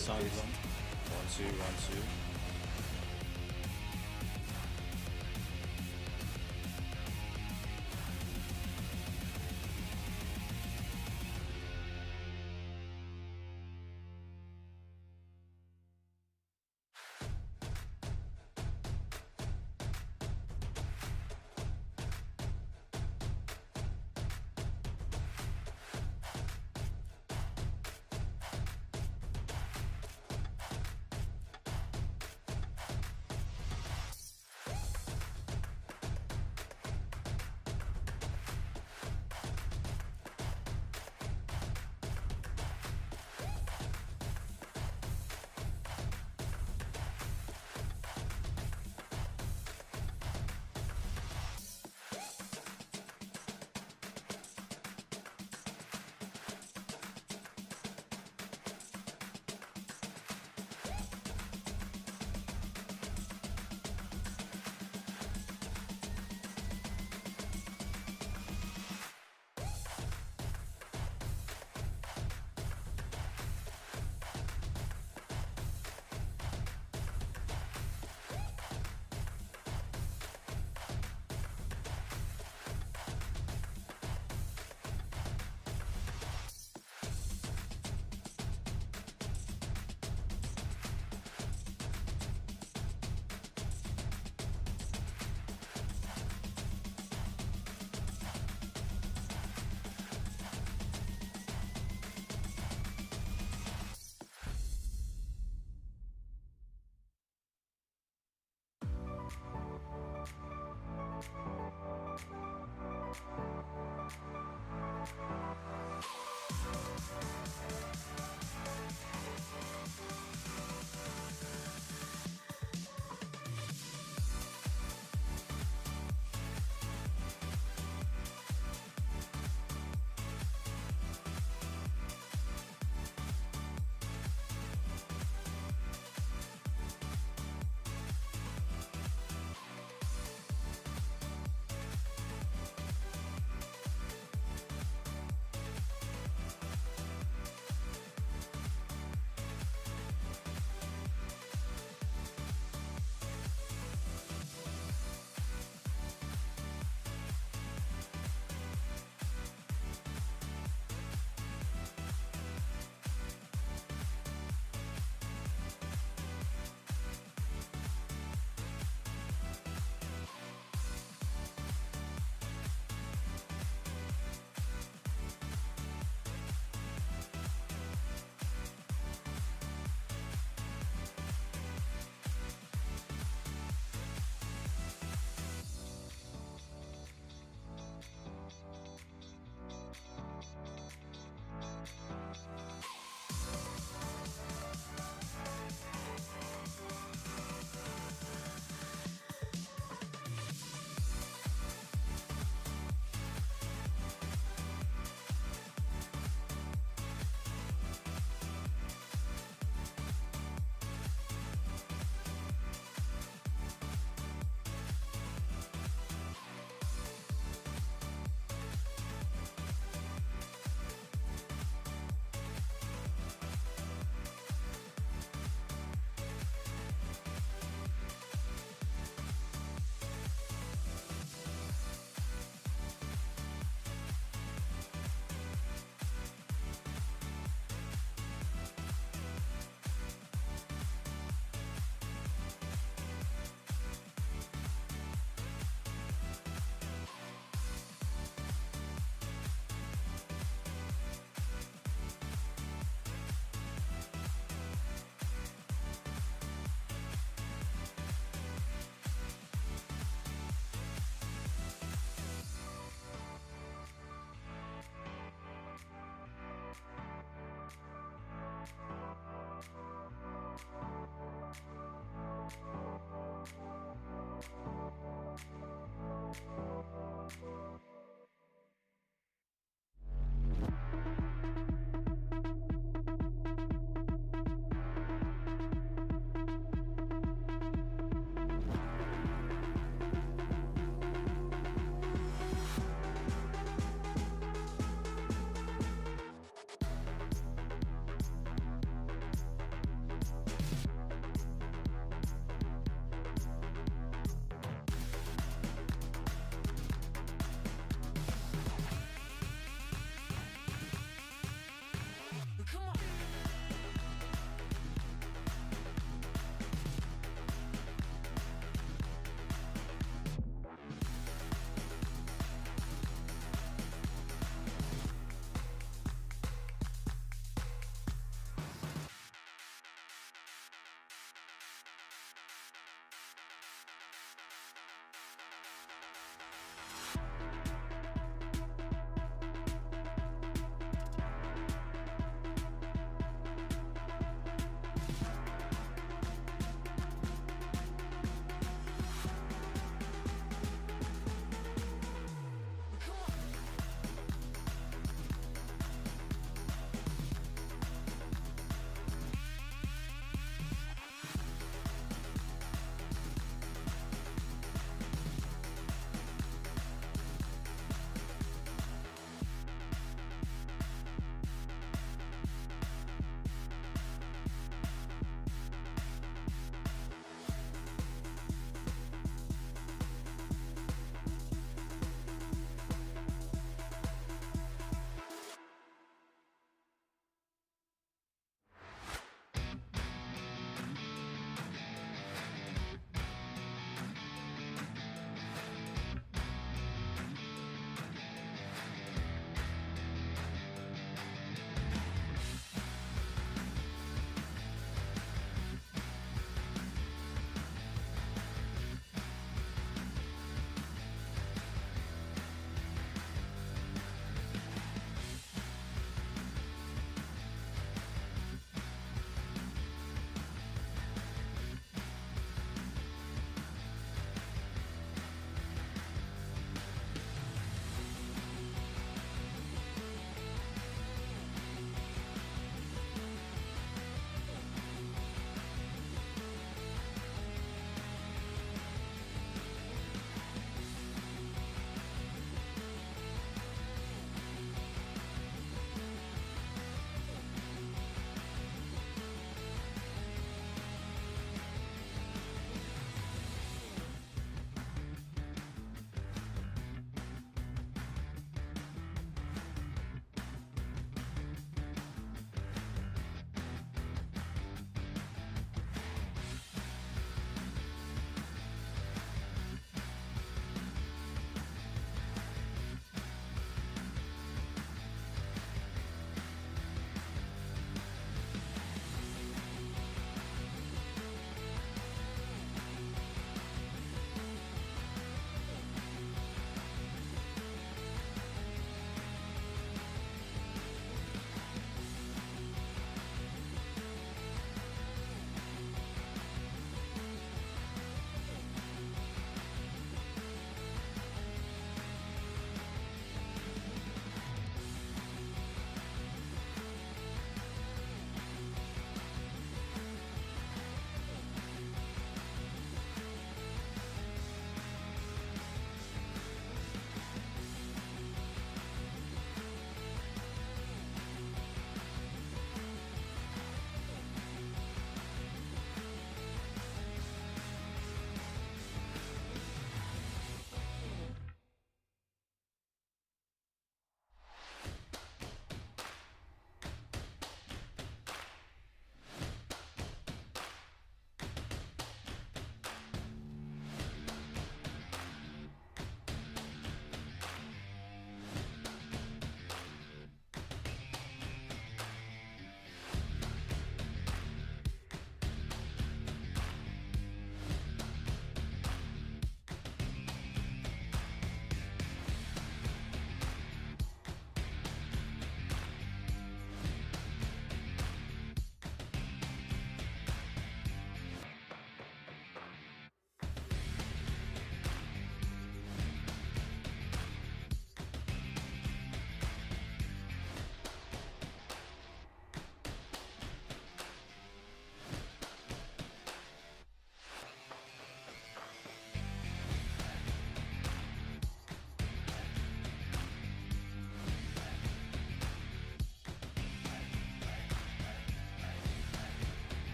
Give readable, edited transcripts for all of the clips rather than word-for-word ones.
side is on. 1, 2, 1, 2.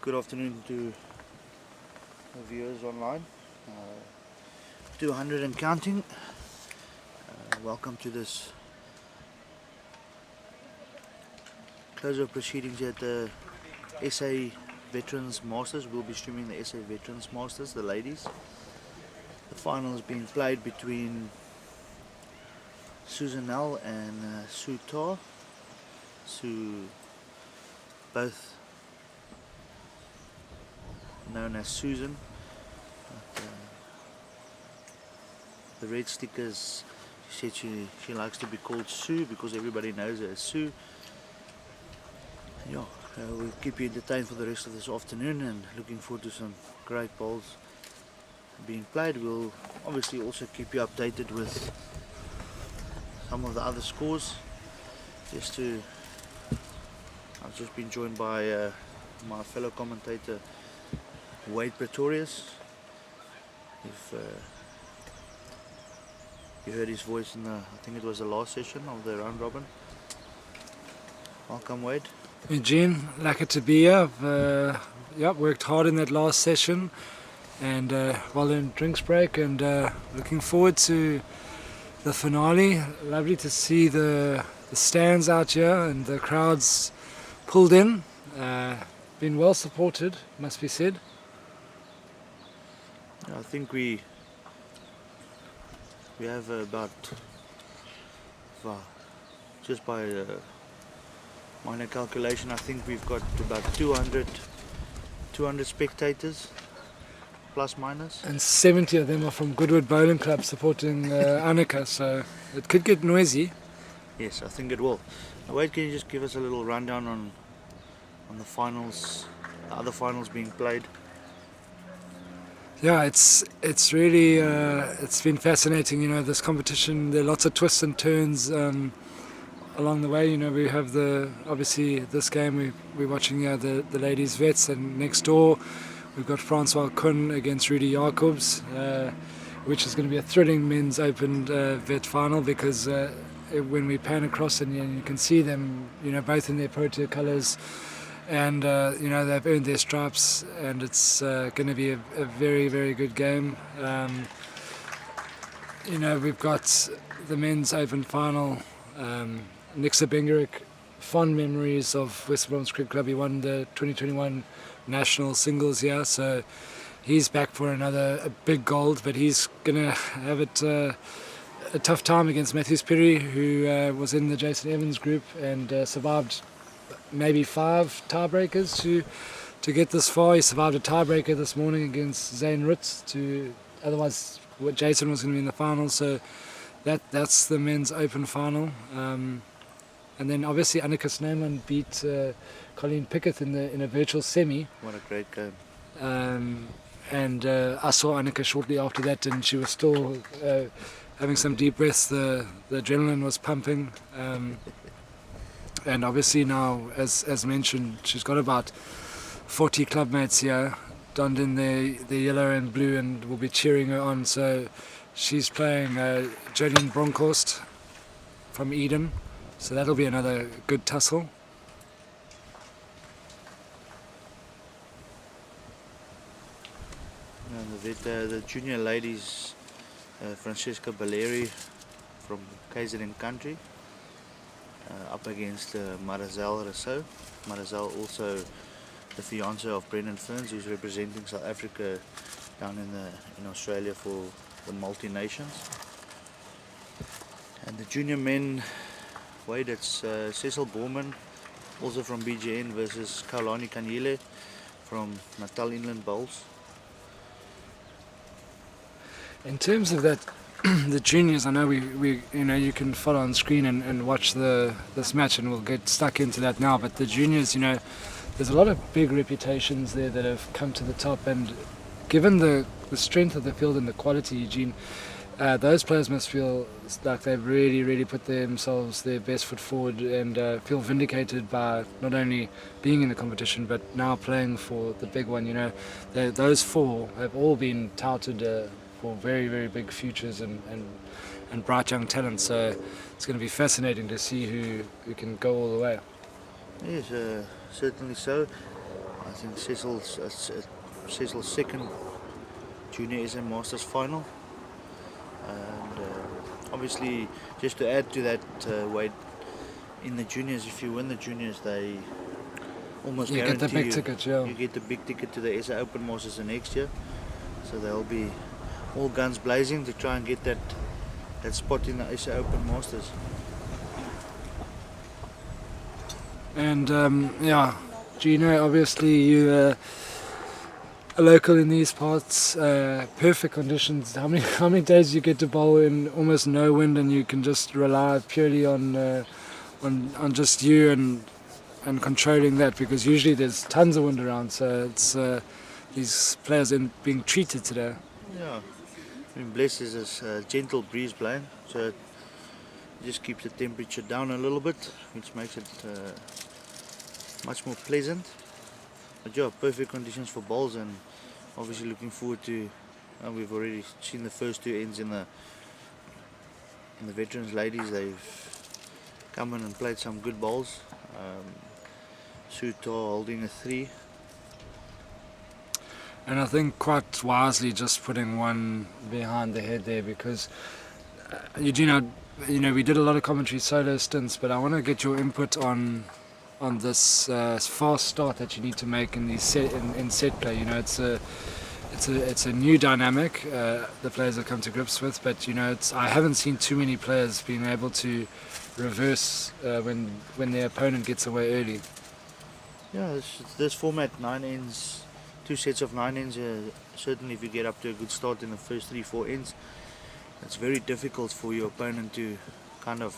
Good afternoon to the viewers online. 200 and counting. Welcome to this close of proceedings at the SA Veterans Masters. We'll be streaming the SA Veterans Masters, the ladies. The final is being played between Susan L and Sue Tarr. Sue, both known as Susan. But, the red stickers, she said she likes to be called Sue because everybody knows her as Sue. Yeah, we'll keep you entertained for the rest of this afternoon and looking forward to some great bowls being played. We'll obviously also keep you updated with some of the other scores. I've just been joined by my fellow commentator Wade Pretorius. If you heard his voice in I think it was the last session of the round robin. Welcome, Wade. Eugene, lucky to be here. Worked hard in that last session, and well in drinks break, and looking forward to the finale. Lovely to see the stands out here and the crowds pulled in. Been well supported, must be said. I think we have about, just by minor calculation, I think we've got about 200 spectators, plus minus. And 70 of them are from Goodwood Bowling Club supporting Annika, so it could get noisy. Yes, I think it will. Wade, can you just give us a little rundown on the finals, the other finals being played? Yeah, it's really it's been fascinating. This competition. There are lots of twists and turns along the way. We have obviously this game we're watching the ladies vets, and next door we've got Francois Kuhn against Rudy Jacobs, which is going to be a thrilling men's open vet final because when we pan across and you can see them, both in their Pro Tour colours. And they've earned their stripes, and it's going to be a very, very good game. We've got the men's open final. Nixa Bengerick, fond memories of West Bromwich Cricket Club. He won the 2021 national singles here, so he's back for a big gold. But he's going to have a tough time against Matthews Perry, who was in the Jason Evans group and survived maybe 5 tiebreakers to get this far. He survived a tiebreaker this morning against Zane Ritz. Otherwise, Jason was going to be in the final. So that's the men's open final. And then obviously Annika Snyman beat Colleen Pickett in a virtual semi. What a great game! And I saw Annika shortly after that, and she was still having some deep breaths. The adrenaline was pumping. And obviously now, as mentioned, she's got about 40 clubmates here, donned in the yellow and blue, and will be cheering her on. So she's playing Jolene Bronkhorst from Eden. So that'll be another good tussle. And the junior ladies, Francesca Balleri from KZN Country. Up against Marazelle Rousseau. Marazelle also the fiance of Brendan Ferns, who's representing South Africa down in Australia for the multi-nations. And the junior men, Wade, it's Cecil Borman, also from BGN, versus Kaulani Kanyile from Natal Inland Bowls. In terms of that, the juniors, I know we you can follow on screen and watch this match, and we'll get stuck into that now. But the juniors, there's a lot of big reputations there that have come to the top, and given the strength of the field and the quality, Eugene, those players must feel like they've really put themselves their best foot forward, and feel vindicated by not only being in the competition but now playing for the big one. Those 4 have all been touted for very big futures and bright young talent, so it's going to be fascinating to see who can go all the way. Yes, certainly so. I think Cecil's second Junior SA Masters final. And obviously, just to add to that, Wade, in the juniors, if you win the juniors, they almost You guarantee get the big you, ticket, yeah. you get the big ticket to the SA Open Masters the next year. So they'll be all guns blazing to try and get that spot in the SA Open Masters. And yeah, Gino, obviously you a local in these parts, perfect conditions. How many days do you get to bowl in almost no wind, and you can just rely purely on just you and controlling that, because usually there's tons of wind around. So it's these players are being treated today. Yeah, I mean, bless is this gentle breeze blowing, so it just keeps the temperature down a little bit, which makes it much more pleasant. But yeah, perfect conditions for bowls, and obviously looking forward to. We've already seen the first two ends in the veterans ladies. They've come in and played some good bowls. Tarr holding a 3. And I think quite wisely just putting one behind the head there, because Eugene, we did a lot of commentary solo stints, but I want to get your input on this fast start that you need to make in these set play. It's a new dynamic the players have come to grips with, but I haven't seen too many players being able to reverse when their opponent gets away early. Yeah, this format, 9 ends, 2 sets of 9 ends. Certainly, if you get up to a good start in the first 3-4 ends, it's very difficult for your opponent to kind of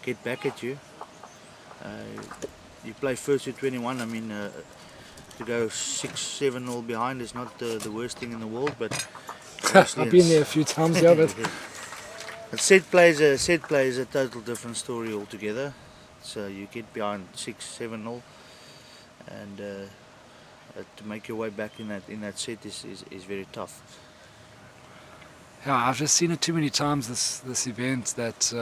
get back at you. You play first to 21. I mean, to go 6-7-0 behind is not the worst thing in the world, but I've been there a few times, yeah. But set play is a total different story altogether. So you get behind 6-7-0, and to make your way back in that set is very tough. Yeah, I've just seen it too many times this event that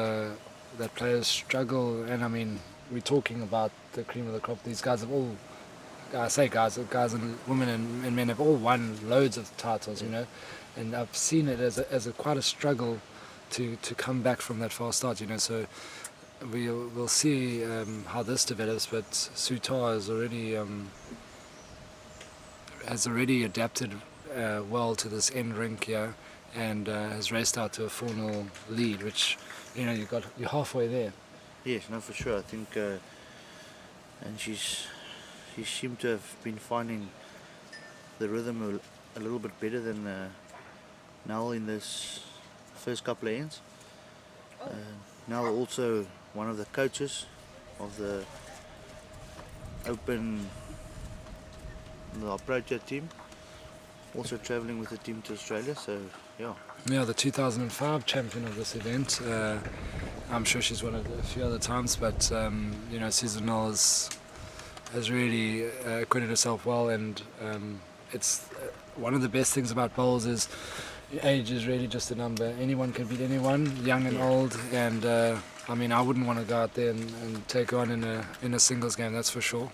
players struggle, and I mean, we're talking about the cream of the crop. These guys have all, guys and women and men have all won loads of titles, and I've seen it as quite a struggle to come back from that fast start, So we'll see how this develops, but Tarr has already adapted well to this end rink here, and has raced out to a 4-0 lead, which you're halfway there. Yes, no, for sure. I think, and she seemed to have been finding the rhythm a little bit better than Nell in this first couple of ends. Nell also one of the coaches of the Open, the Pro team, also travelling with the team to Australia. So yeah. Yeah, the 2005 champion of this event. I'm sure she's won it a few other times, but Susan Knowles has really acquitted herself well, and it's one of the best things about bowls is age is really just a number. Anyone can beat anyone, young and old, and I mean, I wouldn't want to go out there and take on in a singles game, that's for sure.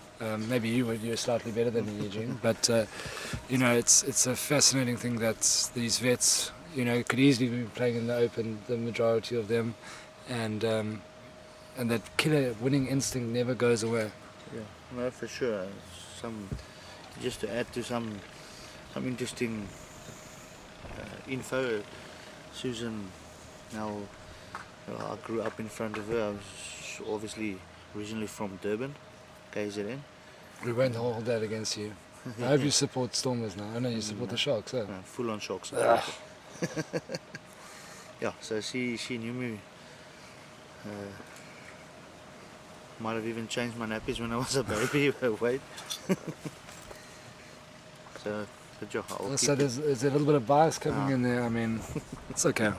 Maybe you would. You're slightly better than me, Eugene, but it's a fascinating thing that these vets could easily be playing in the Open, the majority of them, and that killer winning instinct never goes away. Yeah, no, for sure. Just to add to some interesting info, Susan, now I grew up in front of her. I was obviously originally from Durban, KZN. We won't hold that against you. I hope you support Stormers now. I know you support the Sharks. No, full on Sharks. Yeah, so she knew me. Might have even changed my nappies when I was a baby. Wait. So, good job. So there's a little bit of bias coming in there. I mean, it's okay.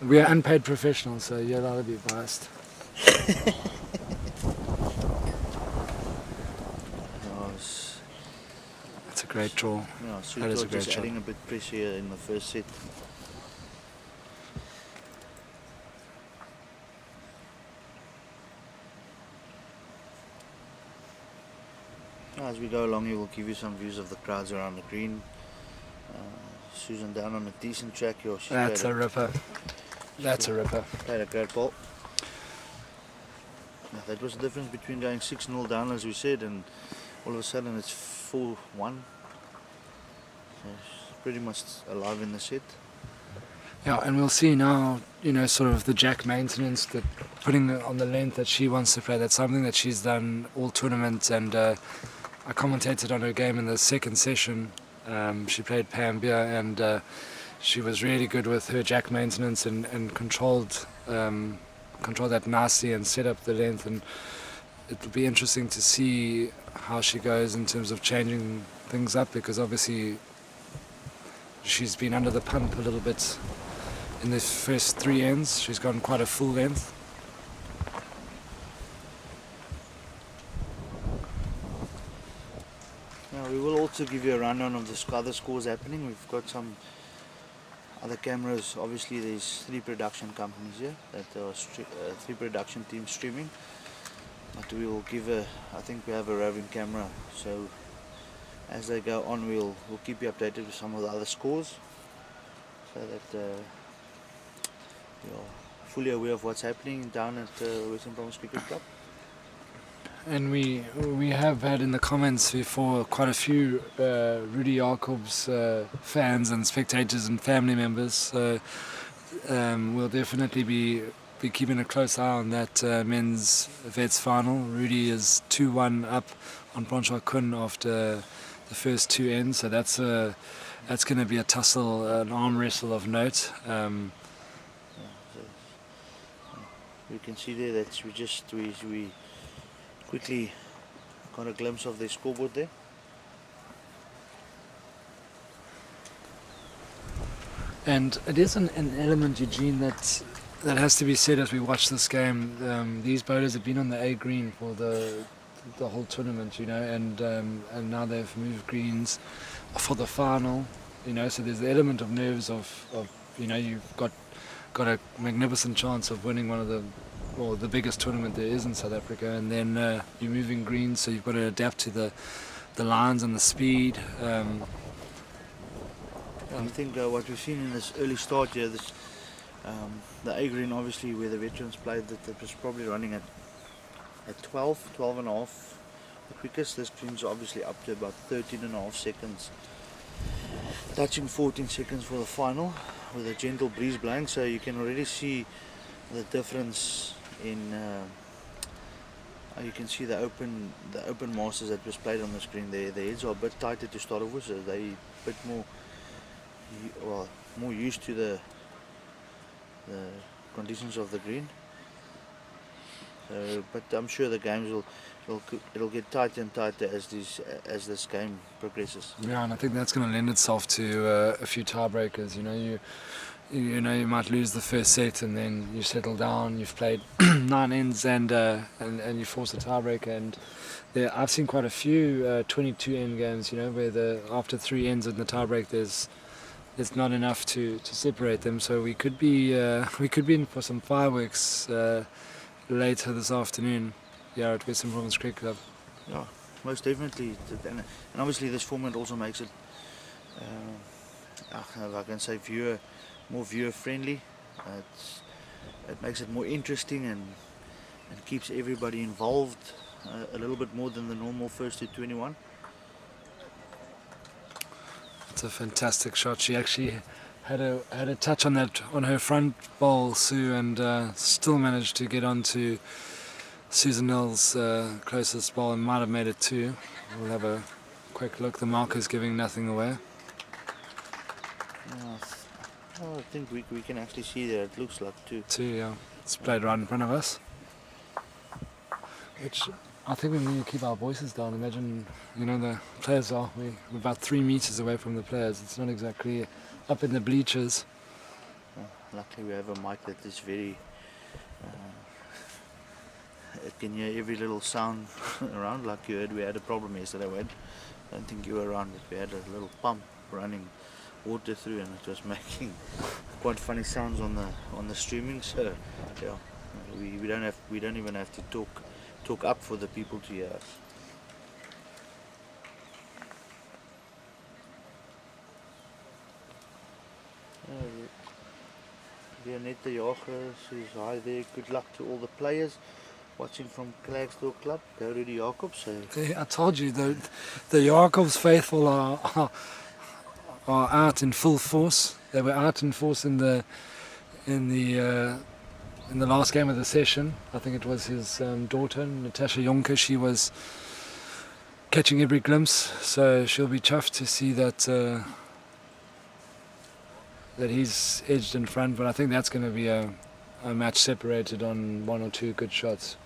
We are unpaid professionals, so you're allowed to be biased. That's a great draw. Yeah, that is a great just draw. adding a bit pressure in the first set. as we go along, we will give you some views of the crowds around the green. Susan down on a decent track here. That's a ripper. That's a ripper. Played a great ball. Now, that was the difference between going 6-0 down, as we said, and all of a sudden it's 4-1. So it's pretty much alive in the set. Yeah, and we'll see now, sort of the jack maintenance, that putting it on the length that she wants to play. That's something that she's done all tournaments, and I commentated on her game in the second session. She played Pam Beer, and she was really good with her jack maintenance and controlled that nicely and set up the length. And it'll be interesting to see how she goes in terms of changing things up, because obviously she's been under the pump a little bit in the first 3 ends. She's gotten quite a full length. Now, we will also give you a rundown of the other scores happening. We've got some other cameras. Obviously there's 3 production companies here, that are 3 production teams streaming, but we will give I think we have a roving camera, so as they go on we'll keep you updated with some of the other scores, so that you're fully aware of what's happening down at Western Province Cricket Club. And we have had in the comments before quite a few Rudy Jacobs fans and spectators and family members. So we'll definitely be keeping a close eye on that men's vets final. Rudy is 2-1 up on Bronchar Kun after the first 2 ends. So that's going to be a tussle, an arm wrestle of note. You can see there that we quickly got a glimpse of the scoreboard there. And it is an element, Eugene, that has to be said as we watch this game. These bowlers have been on the A green for the whole tournament, and now they've moved greens for the final, so there's the element of nerves of you've got a magnificent chance of winning one of the biggest tournament there is in South Africa, and then you're moving green, so you've got to adapt to the lines and the speed. I think what we've seen in this early start here, the A green, obviously where the veterans played, that was probably running at 12 and a half the quickest. This green's obviously up to about 13 and a half seconds, touching 14 seconds for the final, with a gentle breeze blowing, so you can already see the difference in you can see the open masters that was played on the screen. Their heads are a bit tighter to start off with, so they a bit more used to the conditions of the green. So, but I'm sure the games it'll get tighter and tighter as this game progresses. Yeah, and I think that's going to lend itself to a few tiebreakers. You might lose the first set and then you settle down. You've played 9 ends and you force a tiebreaker. And I've seen quite a few 22 end games, where after 3 ends in the tiebreak, there's not enough to separate them. So we could be in for some fireworks later this afternoon here at Western Province Cricket Club. Yeah, most definitely. And obviously this format also makes it, if I can say, more viewer friendly. It makes it more interesting and keeps everybody involved a little bit more than the normal first to 21. It's a fantastic shot. She actually had a touch on her front bowl, Sue, and still managed to get onto Susan Nell's closest bowl and might have made it 2. We'll have a quick look. The marker's giving nothing away. I think we can actually see there. It looks like 2. 2, yeah. It's played right in front of us. Which I think we need to keep our voices down. Imagine, the players we're about 3 meters away from the players. It's not exactly up in the bleachers. Luckily we have a mic that is very, it can hear every little sound around. Like you heard, we had a problem yesterday. I don't think you were around, but we had a little pump running water through, and it was making quite funny sounds on the streaming. So yeah, we don't even have to talk up for the people to hear us. Leonette Jager says hi there, good luck to all the players watching from Klerksdorp Club. Go Rudy Jacobs. So I told you the Jacobs faithful are out in full force. They were out in force in the last game of the session. I think it was his daughter Natasha Jonker. She was catching every glimpse, so she'll be chuffed to see that that he's edged in front. But I think that's going to be a match separated on one or two good shots.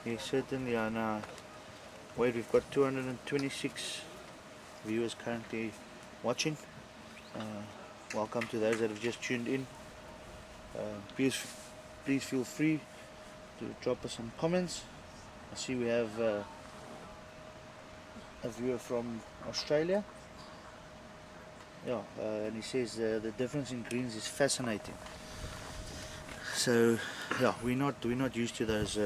yes, certainly. And wait, we've got 226 viewers currently watching. Welcome to those that have just tuned in. Please feel free to drop us some comments. I see we have a viewer from Australia. Yeah, and he says the difference in greens is fascinating. So yeah, we're not used to those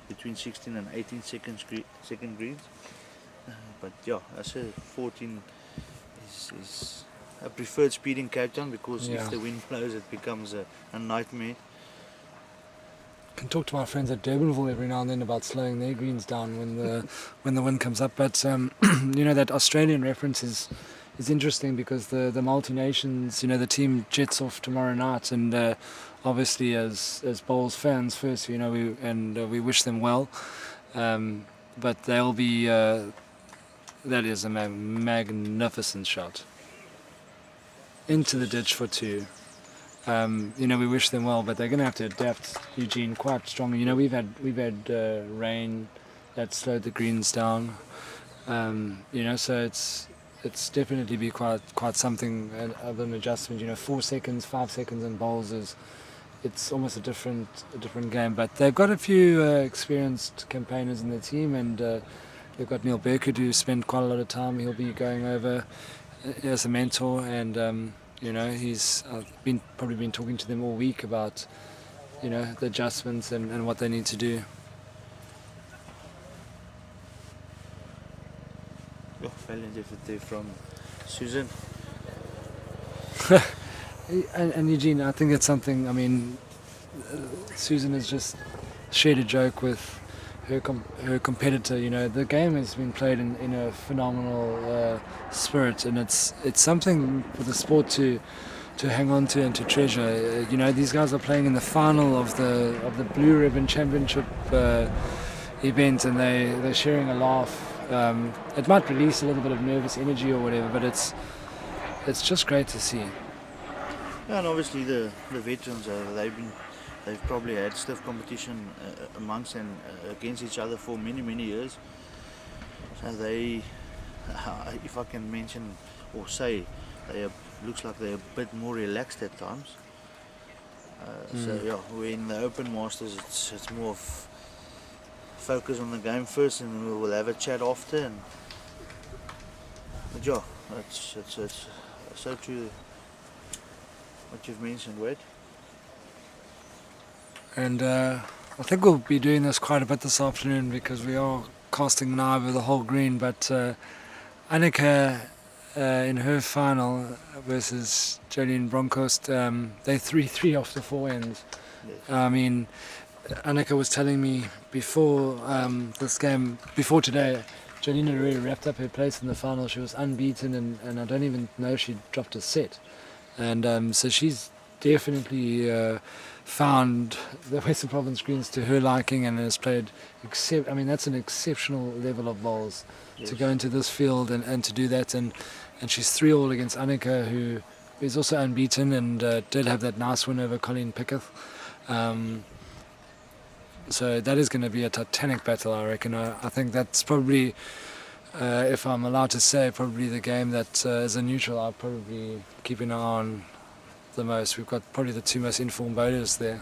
between 16 and 18 second greens. But yeah, I say 14 is a preferred speed in Cape Town, because if the wind blows it becomes a nightmare. I can talk to my friends at Durbanville every now and then about slowing their greens down when the wind comes up. But you know, that Australian reference is interesting, because the multi-nations, you know, the team jets off tomorrow night, and obviously as Bowls fans first, you know, we wish them well, but they'll be that is a magnificent shot into the ditch for two. You know, we wish them well, but they're going to have to adapt, Eugene, quite strongly. You know, we've had rain that slowed the greens down. You know, so it's definitely be quite something of an adjustment. You know, 4 seconds, 5 seconds in bowls it's almost a different game. But they've got a few experienced campaigners in the team, and they've got Neil Burkett, who spent quite a lot of time. He'll be going over as a mentor, and you know, I've probably been talking to them all week about, you know, the adjustments and what they need to do. Oh, valiant effort there from Susan. And Eugene, I think it's something. I mean, Susan has just shared a joke with her competitor. You know, the game has been played in a phenomenal spirit, and it's something for the sport to hang on to and to treasure. You know, these guys are playing in the final of the Blue Ribbon Championship event, and they're sharing a laugh. It might release a little bit of nervous energy or whatever, but it's just great to see. Yeah, and obviously the veterans, they've probably had stiff competition amongst and against each other for many years. So they, if I can mention or say, looks like they're a bit more relaxed at times. So yeah, when the Open Masters, it's more of focus on the game first, and then we'll have a chat after. But yeah, it's so true what you've mentioned, Wade. And I think we'll be doing this quite a bit this afternoon, because we are casting an eye over the whole green. But Annika, in her final versus Jolene Bronkhorst, they 3-3 off the four ends. Yes. I mean, Annika was telling me before this game, before today, Jolene had already wrapped up her place in the final. She was unbeaten, and I don't even know if she dropped a set. And so she's definitely found the Western Province greens to her liking, and has played I mean, that's an exceptional level of bowls. Yes. To go into this field and to do that, and she's 3-all against Annika, who is also unbeaten, and did have that nice win over Colleen Pickett. So that is going to be a titanic battle, I reckon. I think that's probably, if I'm allowed to say, probably the game that as a neutral I'll probably keep an eye on the most. We've got probably the two most informed bowlers there.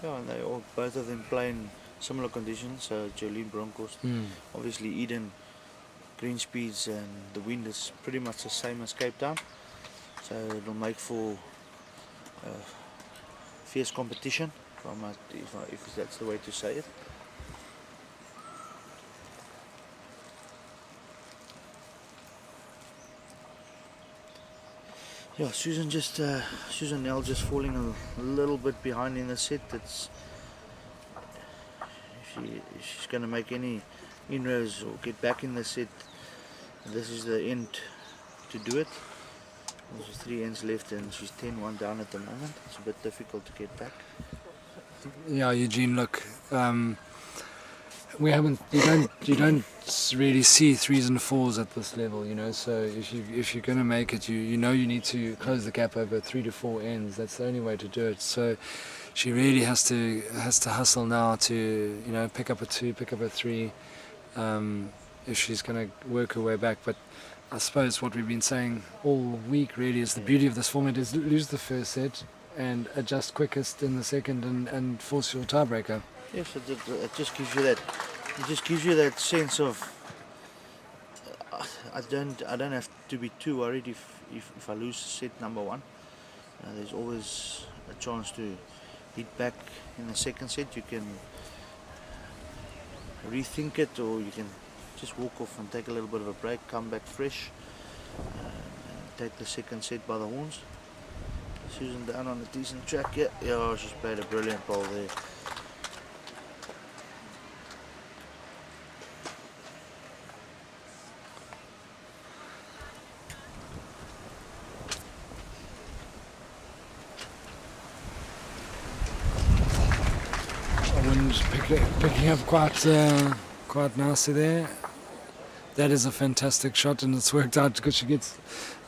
Yeah, and both of them play in similar conditions. So Jolene Bronkhorst, obviously Eden, green speeds and the wind is pretty much the same as Cape Town. So it'll make for fierce competition, if that's the way to say it. Yeah, Susan Nell just falling a little bit behind in the set. That's if she's going to make any inroads or get back in the set, this is the end to do it. There's 3 ends left and she's 10-1 down at the moment. It's a bit difficult to get back. Yeah, Eugene, look, you don't really see 3s and 4s at this level, you know. So if you're going to make it, you know you need to close the gap over 3 to 4 ends. That's the only way to do it. So she really has to hustle now to, you know, pick up a 2, pick up a 3, if she's going to work her way back. But I suppose what we've been saying all week really is the beauty of this format is lose the first set and adjust quickest in the second and force your tiebreaker. Yes, it just gives you that. It just gives you that sense of. I don't have to be too worried if I lose set number 1. There's always a chance to hit back in the second set. You can rethink it, or you can just walk off and take a little bit of a break, come back fresh, and take the second set by the horns. Susan down on a decent track. Yeah, she's played a brilliant ball there. Wind picking up quite nicely there. That is a fantastic shot, and it's worked out because she gets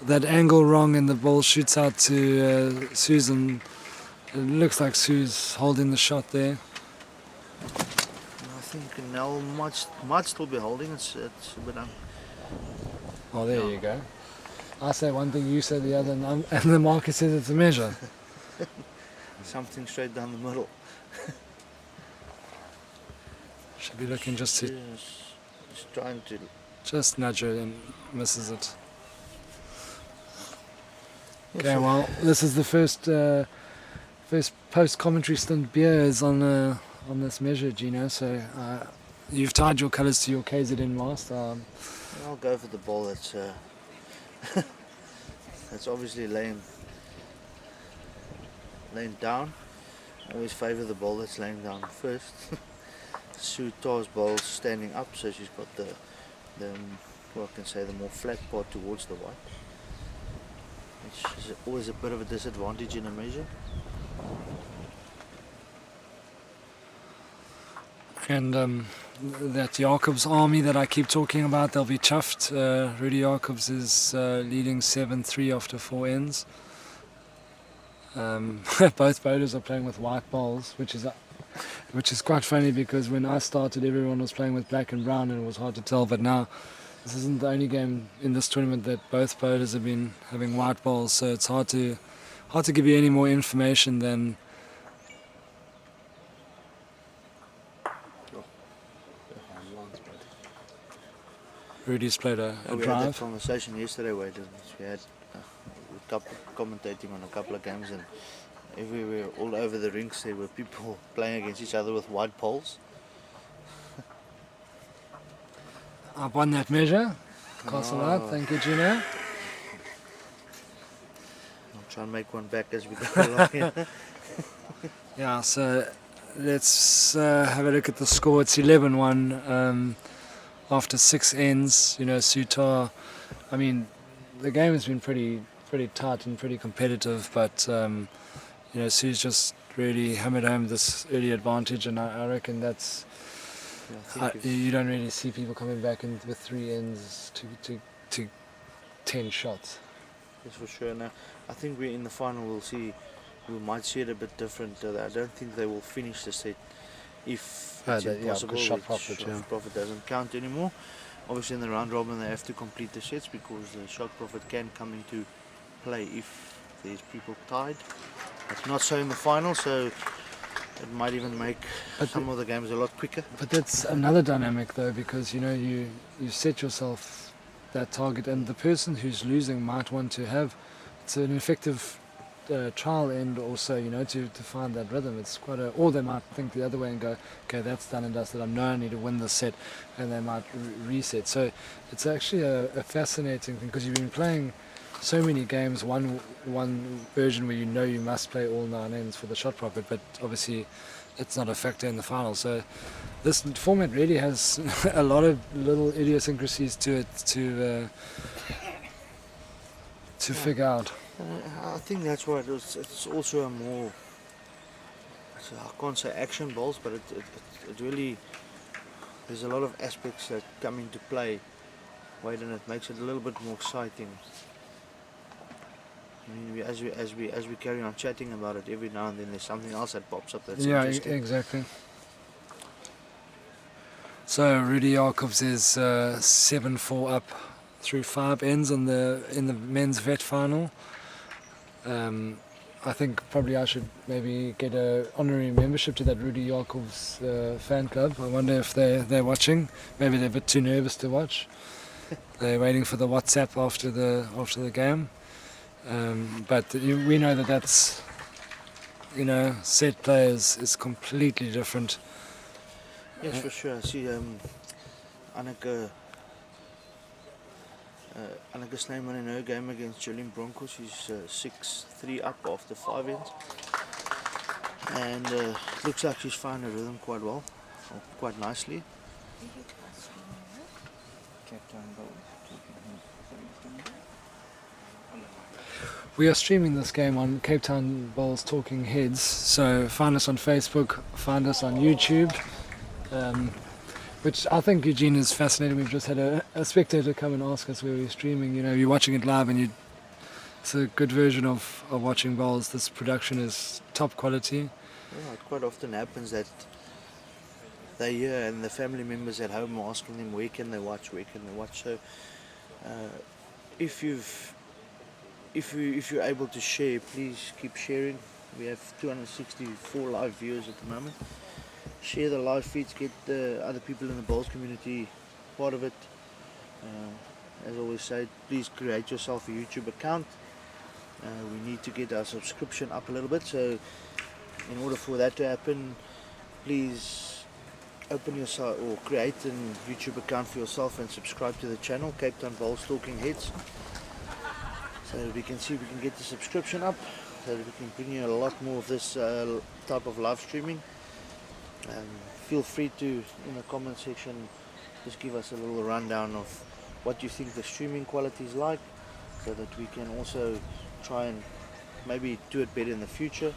that angle wrong and the ball shoots out to Susan. It looks like Sue's holding the shot there. I think Nell might still be holding. It's a bit Oh, there you go. I say one thing, you say the other, and the marker says it's a measure. something straight down the middle. Should be looking just to Just trying to just nudge her and misses it. Okay, well, this is the first post-commentary stint beer is on this measure, Gino. So you've tied your colours to your KZN mast. I'll go for the ball that's that's obviously laying down. I always favour the ball that's laying down first. Sue Tarr's ball standing up, so she's got the well, I can say the more flat part towards the white, which is always a bit of a disadvantage in a measure. And that Jacobs army that I keep talking about, they'll be chuffed. Rudy Jacobs is leading 7-3 after 4 ends. Both bowlers are playing with white bowls, which is quite funny because when I started everyone was playing with black and brown and it was hard to tell, but now this isn't the only game in this tournament that both bowlers have been having white bowls, so it's hard to give you any more information than Rudy's played a We drive. had that conversation yesterday where we had commentating on a couple of games, and everywhere all over the rinks there were people playing against each other with white poles. I've won that measure. Castle out, thank you, Gino. I'll try and make one back as we go along here. Yeah, so let's have a look at the score. It's 11-1 after 6 ends. You know, Sue Tarr, I mean, the game has been pretty tight and pretty competitive, but you know, Sue's just really hammered home this early advantage, and I reckon that's you don't really see people coming back in with 3 ends to 10 shots. Yes, for sure. Now, I think we're in the final. We might see it a bit different. I don't think they will finish the set if it's impossible. Shot profit, shot profit doesn't count anymore. Obviously, in the round robin, they have to complete the sets because the shot profit can come into play if there's people tied. It's not so in the final, so it might even make some of the games a lot quicker. But that's another dynamic though, because you know you set yourself that target, and the person who's losing might want to have it's an effective trial end also, you know, to find that rhythm. It's quite or they might think the other way and go, okay, that's done and dusted. I know I need to win this set, and they might reset. So it's actually a fascinating thing because you've been playing so many games, one version where you know you must play all 9 ends for the shot profit, but obviously it's not a factor in the final. So this format really has a lot of little idiosyncrasies to it to figure out. I think that's why it's also a more, I can't say action bowls, but it really, there's a lot of aspects that come into play, Wade, and it makes it a little bit more exciting. I mean, as we carry on chatting about it, every now and then there's something else that pops up that's interesting. Exactly. So Rudy Jacobs is 7-4 up through 5 ends in the men's vet final. I think probably I should maybe get an honorary membership to that Rudy Jacobs fan club. I wonder if they're watching. Maybe they're a bit too nervous to watch. They're waiting for the WhatsApp after the game. But we know that's, set players is completely different. Yes, for sure. I see Anneke Snyman in her game against Jolene Broncos. She's 6-3 up after 5 ends. And looks like she's found her rhythm quite well, or quite nicely. We are streaming this game on Capetown Bowls Talking Heads, so find us on Facebook, find us on YouTube, which I think, Eugene, is fascinating. We've just had a spectator come and ask us where we're streaming. You're watching it live, and it's a good version of watching bowls. This production is top quality. Yeah, it quite often happens that they hear, and the family members at home are asking them where can they watch. So if you're able to share, please keep sharing. We have 264 live viewers at the moment. Share the live feeds, get the other people in the bowls community part of it. As I always say, please create yourself a YouTube account. We need to get our subscription up a little bit, so in order for that to happen, please open yourself or create a YouTube account for yourself and subscribe to the channel, Capetown Bowls Talking Heads. So we can see we can get the subscription up, so that we can bring you a lot more of this type of live streaming. Feel free to, in the comment section, just give us a little rundown of what you think the streaming quality is like, so that we can also try and maybe do it better in the future.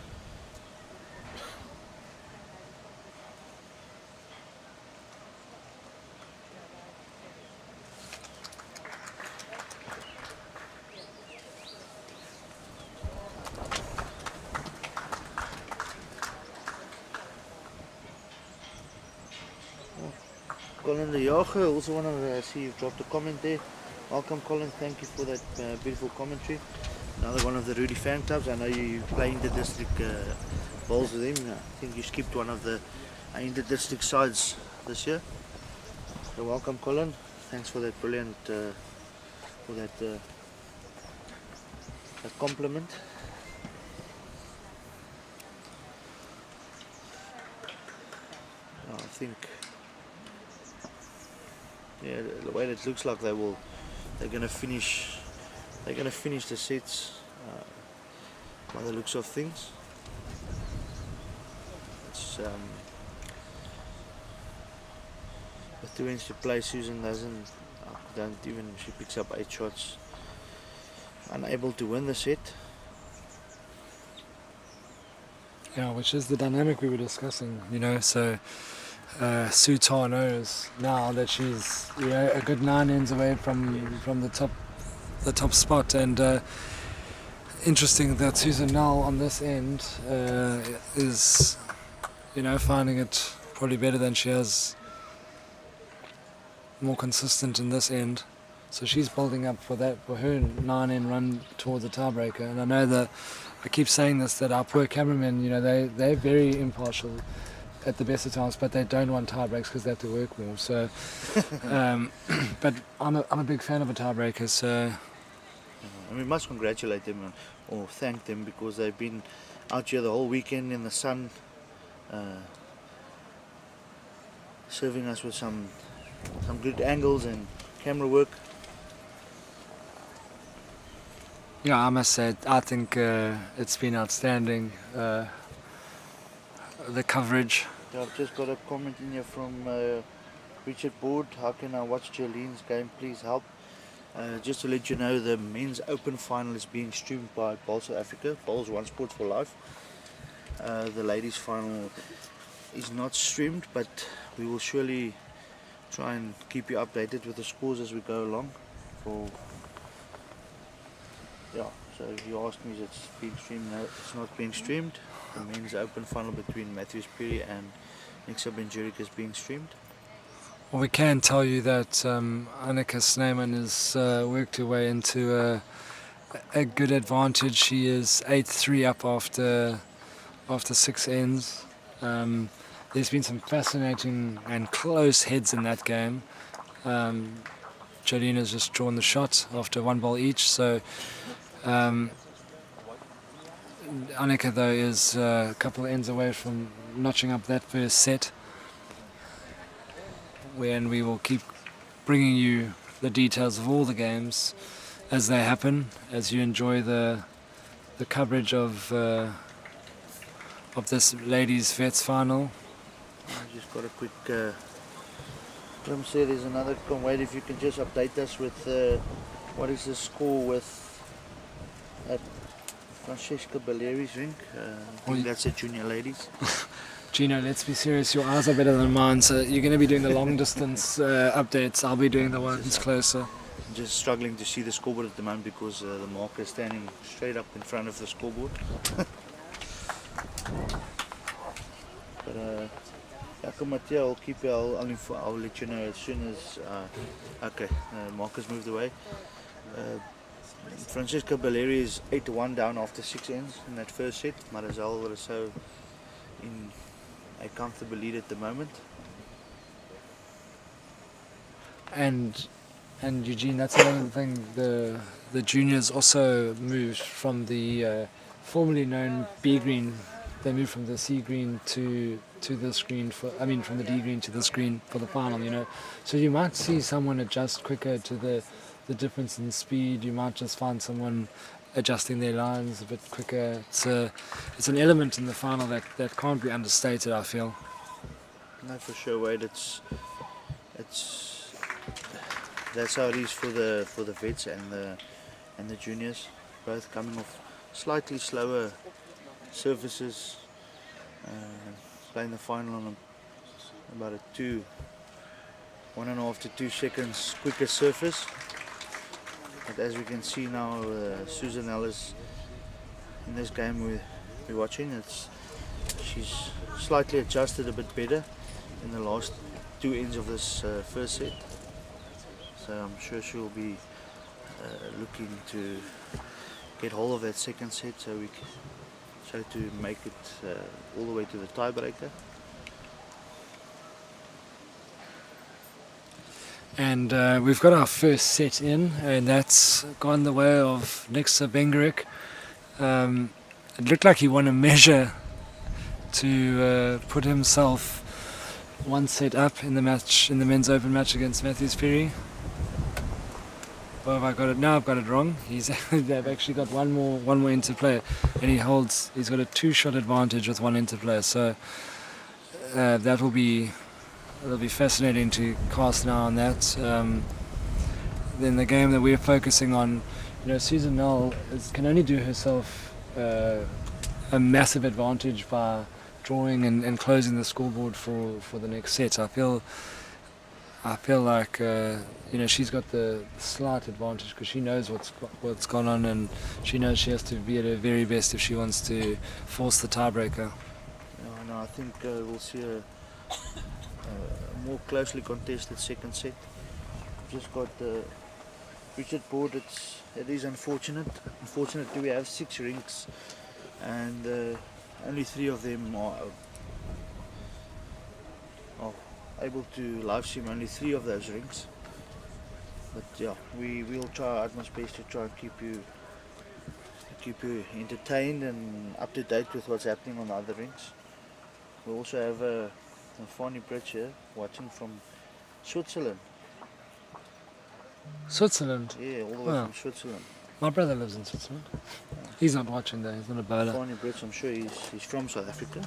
Colin de Jager, also want to see you've dropped a comment there. Welcome, Colin, thank you for that beautiful commentary. Another one of the Rudy fan clubs. I know you play inter-district bowls with him. I think you skipped one of the inter-district sides this year. So welcome, Colin. Thanks for that brilliant, that compliment. I think, yeah, the way it looks like they're gonna finish the sets by the looks of things. It's with 2 ends to play, Susan she picks up 8 shots, unable to win the set. Yeah, which is the dynamic we were discussing, so Sue Tarr knows now that she's a good 9 ends away from the top spot, and interesting that Susan Null on this end is finding it probably better than she has, more consistent in this end, so she's building up for her 9 end run towards a tiebreaker. And I know that I keep saying this, that our poor cameramen, they're very impartial at the best of times, but they don't want tie breaks because they have to work more. So, but I'm a big fan of a tiebreaker. So, and we must congratulate them or thank them, because they've been out here the whole weekend in the sun, serving us with some good angles and camera work. Yeah, I must say, I think it's been outstanding, the coverage. Yeah, I've just got a comment in here from Richard Board. How can I watch Jolene's game? Please help. Just to let you know, the men's open final is being streamed by Bowls South Africa, Bowls One Sports for Life. The ladies final is not streamed, but we will surely try and keep you updated with the scores as we go along. So if you ask me, is it being streamed? No, it's not being streamed. The men's open final between Matthews Perry and Nixa Benjurik is being streamed. Well, we can tell you that Annika Snyman has worked her way into a good advantage. She is 8-3 up after 6 ends. There's been some fascinating and close heads in that game. Jolene has just drawn the shot after 1 ball each, so Annika though is a couple of ends away from notching up that first set, when we will keep bringing you the details of all the games as they happen, as you enjoy the coverage of this ladies' vets final. I just got a quick glimpse here. There's another wait if you can just update us with what is the score with at Francesca Belleri's rink. I think that's a junior ladies. Gino, let's be serious, your eyes are better than mine, so you're going to be doing the long distance updates, I'll be doing the ones closer. I'm just struggling to see the scoreboard at the moment because the marker is standing straight up in front of the scoreboard. But yeah, come Mattia, I'll keep you, I'll let you know as soon as okay, markers moved away. Francesca Belleri is 8-1 down after 6 ends in that first set. Marazal Rousseau in a comfortable lead at the moment. And Eugene, that's another thing. The juniors also moved from the formerly known B green. They moved from the C green to this green from the D green to this green for the final. You know, so you might see someone adjust quicker to the difference in speed. You might just find someone adjusting their lines a bit quicker. It's an element in the final that can't be understated, I feel. No, for sure, Wade. That's how it is for the vets and the juniors, both coming off slightly slower surfaces, playing the final on about a 1.5 to 2 seconds quicker surface. But as we can see now, Susan Ellis in this game we're watching, she's slightly adjusted a bit better in the last 2 ends of this first set. So I'm sure she'll be looking to get hold of that second set, so we can try to make it all the way to the tiebreaker. And we've got our first set in, and that's gone the way of Nixa Benjurik. It looked like he won a measure to put himself 1 set up in the match, in the men's open match against Matthews Perry. Well, have I got it? No, I've got it wrong. They've actually got one more interplay, and he's got a 2-shot advantage with 1 interplay. So it'll be fascinating to cast an eye on that. Then the game that we're focusing on, Susan Nell can only do herself a massive advantage by drawing and closing the scoreboard for the next set. I feel like she's got the slight advantage because she knows what's gone on, and she knows she has to be at her very best if she wants to force the tiebreaker. No, I think we'll see a more closely contested second set. Just got Richard Board. It is unfortunate. Unfortunately, we have 6 rinks, and only 3 of them are able to live stream only 3 of those rinks. But yeah, we will try our utmost best to try and keep you entertained and up to date with what's happening on the other rinks. We also have a Fanny Bridge here watching from Switzerland. Switzerland? Yeah, all the way from Switzerland. My brother lives in Switzerland. He's not watching though, he's not a bowler. Fine Brits, I'm sure he's from South Africa.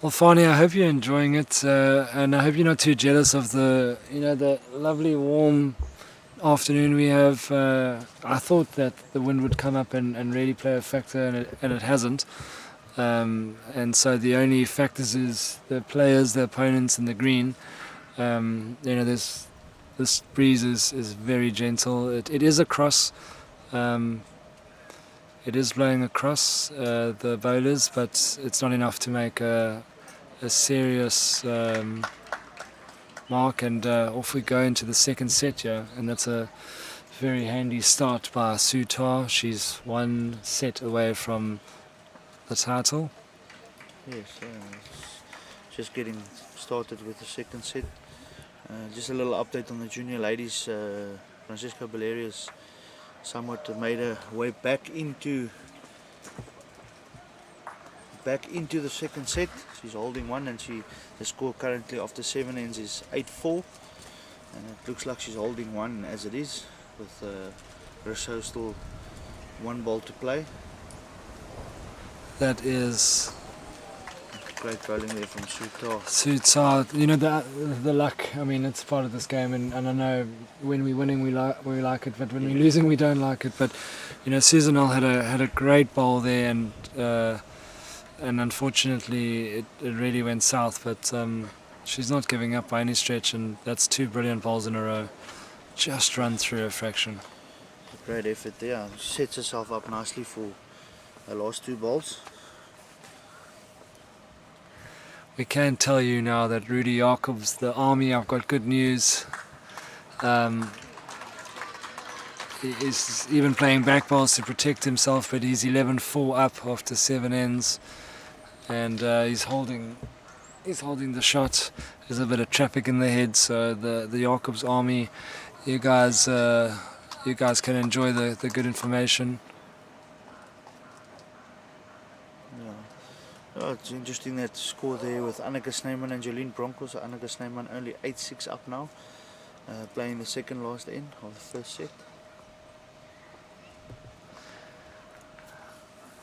Well, Fani, I hope you're enjoying it, and I hope you're not too jealous of the lovely warm afternoon we have. I thought that the wind would come up and really play a factor, and it hasn't. And so the only factors is the players, the opponents, and the green. This breeze is very gentle. It is across. It is blowing across the bowlers, but it's not enough to make a serious mark. And off we go into the second set here, and that's a very handy start by Tarr. She's one set away from the title. Yes, just getting started with the second set. Just a little update on the junior ladies. Francisca Valeria's somewhat made her way back into the second set. She's holding one, and the score currently after 7 ends is 8-4, and it looks like she's holding one as it is, with Rousseau still 1 ball to play. That is great bowling there from Tarr. Tarr, the luck. I mean, it's part of this game, and I know when we're winning we like it, but when we're losing we don't like it. But Susanelle had a great bowl there, and unfortunately it really went south. But she's not giving up by any stretch, and that's 2 brilliant bowls in a row. Just run through a fraction. Great effort there. Sets herself up nicely for her last 2 bowls. We can tell you now that Rudy Jacobs, the army, I've got good news. He is even playing back bowls to protect himself, but he's 11-4 up after 7 ends, and he's holding the shot. There's a bit of traffic in the head, so the Jacobs army, you guys can enjoy the good information. Oh, it's interesting that score there with Anneke Snyman and Jolene Bronco. So Anneke Snyman only 8-6 up now, playing the second last end of the first set.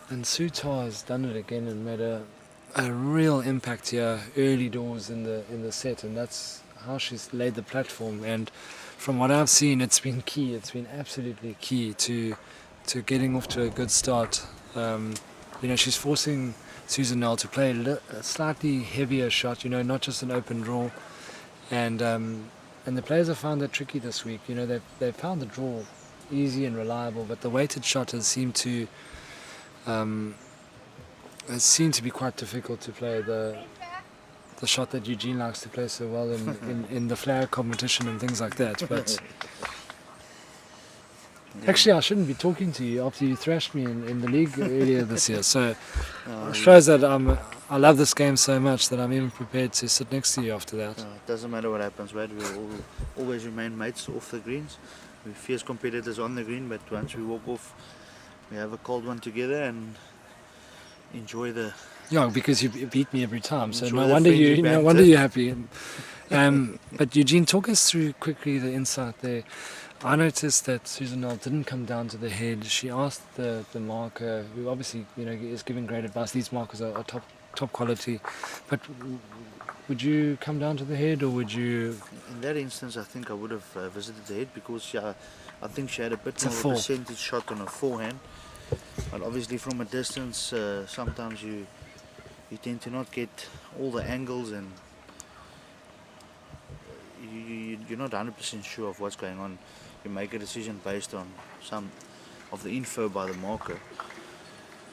And Tarr has done it again and made a real impact here early doors in the set, and that's how she's laid the platform. And from what I've seen, it's been key. It's been absolutely key to getting off to a good start. She's forcing Susanelle to play a slightly heavier shot, not just an open draw, and the players have found that tricky this week. They've found the draw easy and reliable, but the weighted shot has seemed to be quite difficult to play. The shot that Eugene likes to play so well in the flag competition and things like that. But actually, I shouldn't be talking to you after you thrashed me in the league earlier this year. So it shows that I love this game so much that I'm even prepared to sit next to you after that. It doesn't matter what happens, right? We'll always remain mates off the greens. We're fierce competitors on the green, but once we walk off, we have a cold one together and enjoy the... Yeah, because you beat me every time, so no wonder you're happy. But Eugene, talk us through quickly the insight there. I noticed that Susanelle didn't come down to the head. She asked the marker, who obviously is giving great advice. These markers are top quality, but would you come down to the head, or would you? In that instance, I think I would have visited the head, because I think she had a bit more of a percentage shot on her forehand. But obviously, from a distance, sometimes you tend to not get all the angles, and you're not 100% sure of what's going on. You make a decision based on some of the info by the marker.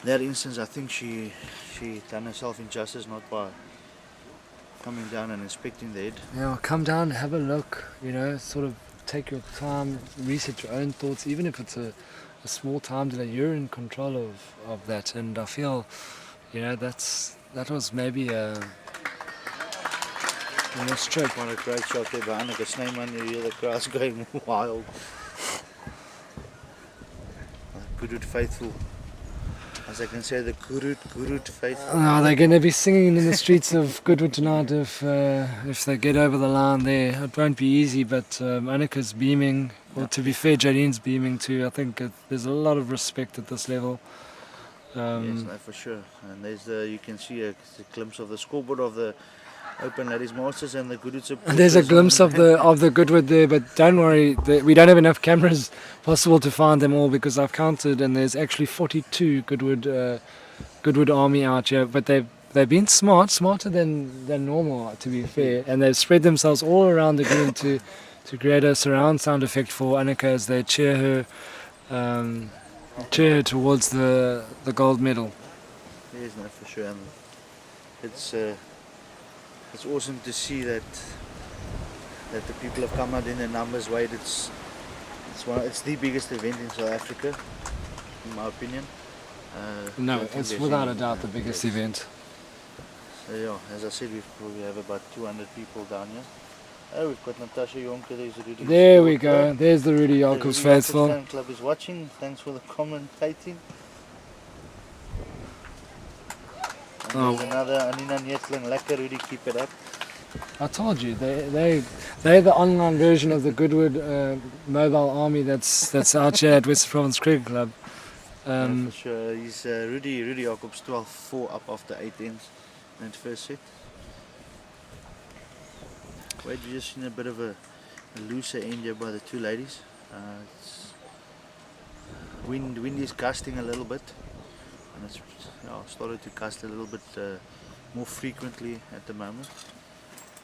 In that instance, I think she done herself injustice, not by coming down and inspecting the head. Yeah, come down, have a look, sort of take your time, reset your own thoughts, even if it's a small time delay. You're in control of that, and I feel, that was maybe a stroke. What a great shot there by Anneke Snyman. You hear the crowds going wild. Good faithful As I can say, the Gurut faith. They're going to be singing in the streets of Goodwood tonight if they get over the line there. It won't be easy, but Annika's beaming. Well, to be fair, Jadene's beaming too. I think there's a lot of respect at this level. Yes, no, for sure. And there's you can see a glimpse of the scoreboard of the Open Ladies Masters and the Goodwood supporters. There's a glimpse of the Goodwood there, but don't worry, we don't have enough cameras possible to find them all because I've counted, and there's actually 42 Goodwood Army out here. But they've been smarter than normal, to be fair, and they've spread themselves all around the green to create a surround sound effect for Annika as they cheer her towards the gold medal. Yes, no, for sure. And it's awesome to see that the people have come out in their numbers. Wade, it's the biggest event in South Africa, in my opinion. No, it's without a doubt the biggest event. So yeah, as I said, we probably have about 200 people down here. Oh, we've got Natasha Jonker, there's Rudy. There we go, there's the Rudy Jacobs Rudy faithful. Fan Club is watching, thanks for the commentating. And there's another Anina Nietling, lekker Rudy, keep it up. I told you, they're the online version of the Goodwood mobile army that's out here at Western Province Cricket Club. For sure, he's Rudy Jacobs 12-4 up after 8 ends in the first set. Wait, you just seen a bit of a looser end here by the two ladies. Wind is gusting a little bit, and it's started to gust a little bit more frequently at the moment.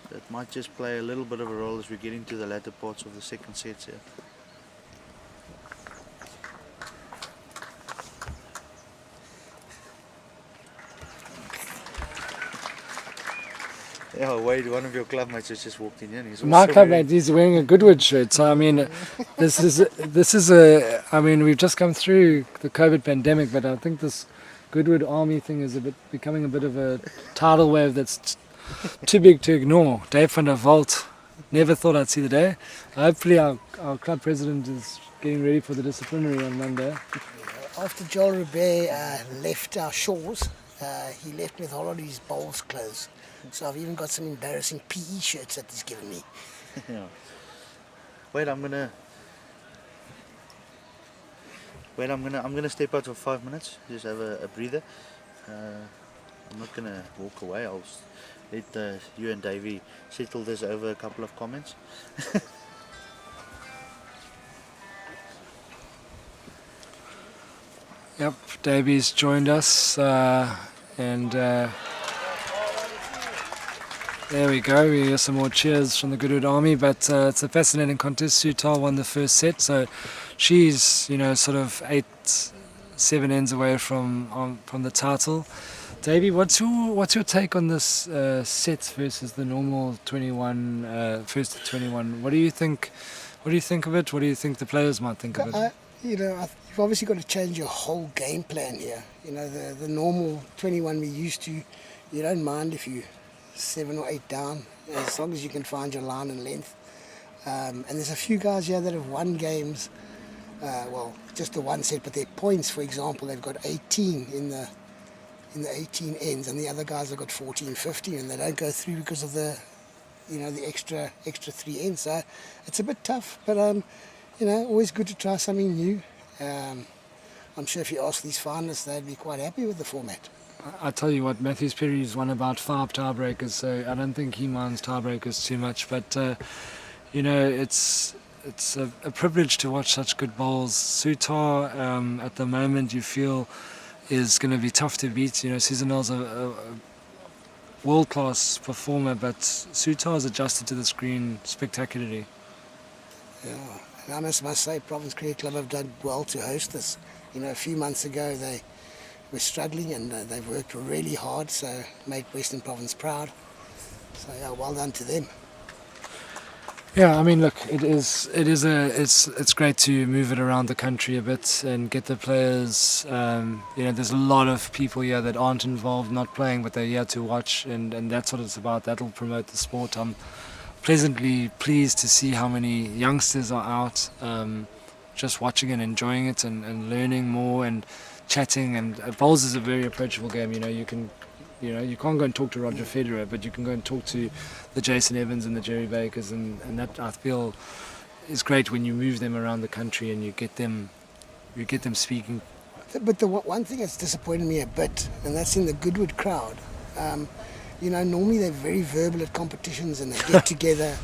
So it might just play a little bit of a role as we get into the latter parts of the second sets here. Yeah, Wade, one of your clubmates has just walked in here. And he's My clubmate, he's wearing a Goodwood shirt. So I mean, this is a. I mean, we've just come through the COVID pandemic, but I think this Goodwood Army thing is becoming a bit of a tidal wave that's too big to ignore. Dave van der Walt, never thought I'd see the day. Hopefully, our club president is getting ready for the disciplinary on Monday. After Joel Robert left our shores, he left with all of his bowls clothes. So I've even got some embarrassing PE shirts that he's given me. Yeah. Wait, I'm gonna step out for 5 minutes. Just have a breather. I'm not gonna walk away. I'll let you and Davey settle this over a couple of comments. Yep, Davey's joined us, and. There we go, we hear some more cheers from the Goodwood Army, but it's a fascinating contest. Sue Tarr won the first set, so she's, sort of 8-7 ends away from the title. Davey, what's your take on this sets versus the normal 21, first to 21? What do you think of it? What do you think the players might think of it? You've obviously got to change your whole game plan here. The normal 21 we used to, you don't mind if you 7 or 8 down, as long as you can find your line and length. And there's a few guys here that have won games, just the one set, but their points, for example, they've got 18 in the 18 ends, and the other guys have got 14, 15, and they don't go through because of the extra 3 ends. So it's a bit tough, but always good to try something new. I'm sure if you ask these finalists, they'd be quite happy with the format. I tell you what, Matthews Perry's won about 5 tiebreakers, so I don't think he minds tiebreakers too much. But it's a privilege to watch such good bowls. Sue Tarr, at the moment, you feel is going to be tough to beat. Susanel's a world-class performer, but Sue Tarr's adjusted to the screen spectacularly. Yeah, and I must say, Province Cricket Club have done well to host this. A few months ago they were struggling, and they've worked really hard, so made Western Province proud. So yeah, well done to them. Yeah, I mean, look, it's great to move it around the country a bit and get the players. There's a lot of people here that aren't involved, not playing, but they're here to watch, and that's what it's about. That'll promote the sport. I'm pleasantly pleased to see how many youngsters are out, just watching and enjoying it and learning more, and chatting, and bowls is a very approachable game. You can't go and talk to Roger Federer, but you can go and talk to the Jason Evans and the Jerry Bakers, and that I feel is great when you move them around the country and you get them speaking. But the one thing that's disappointed me a bit, and that's in the Goodwood crowd. Normally they're very verbal at competitions and they get together,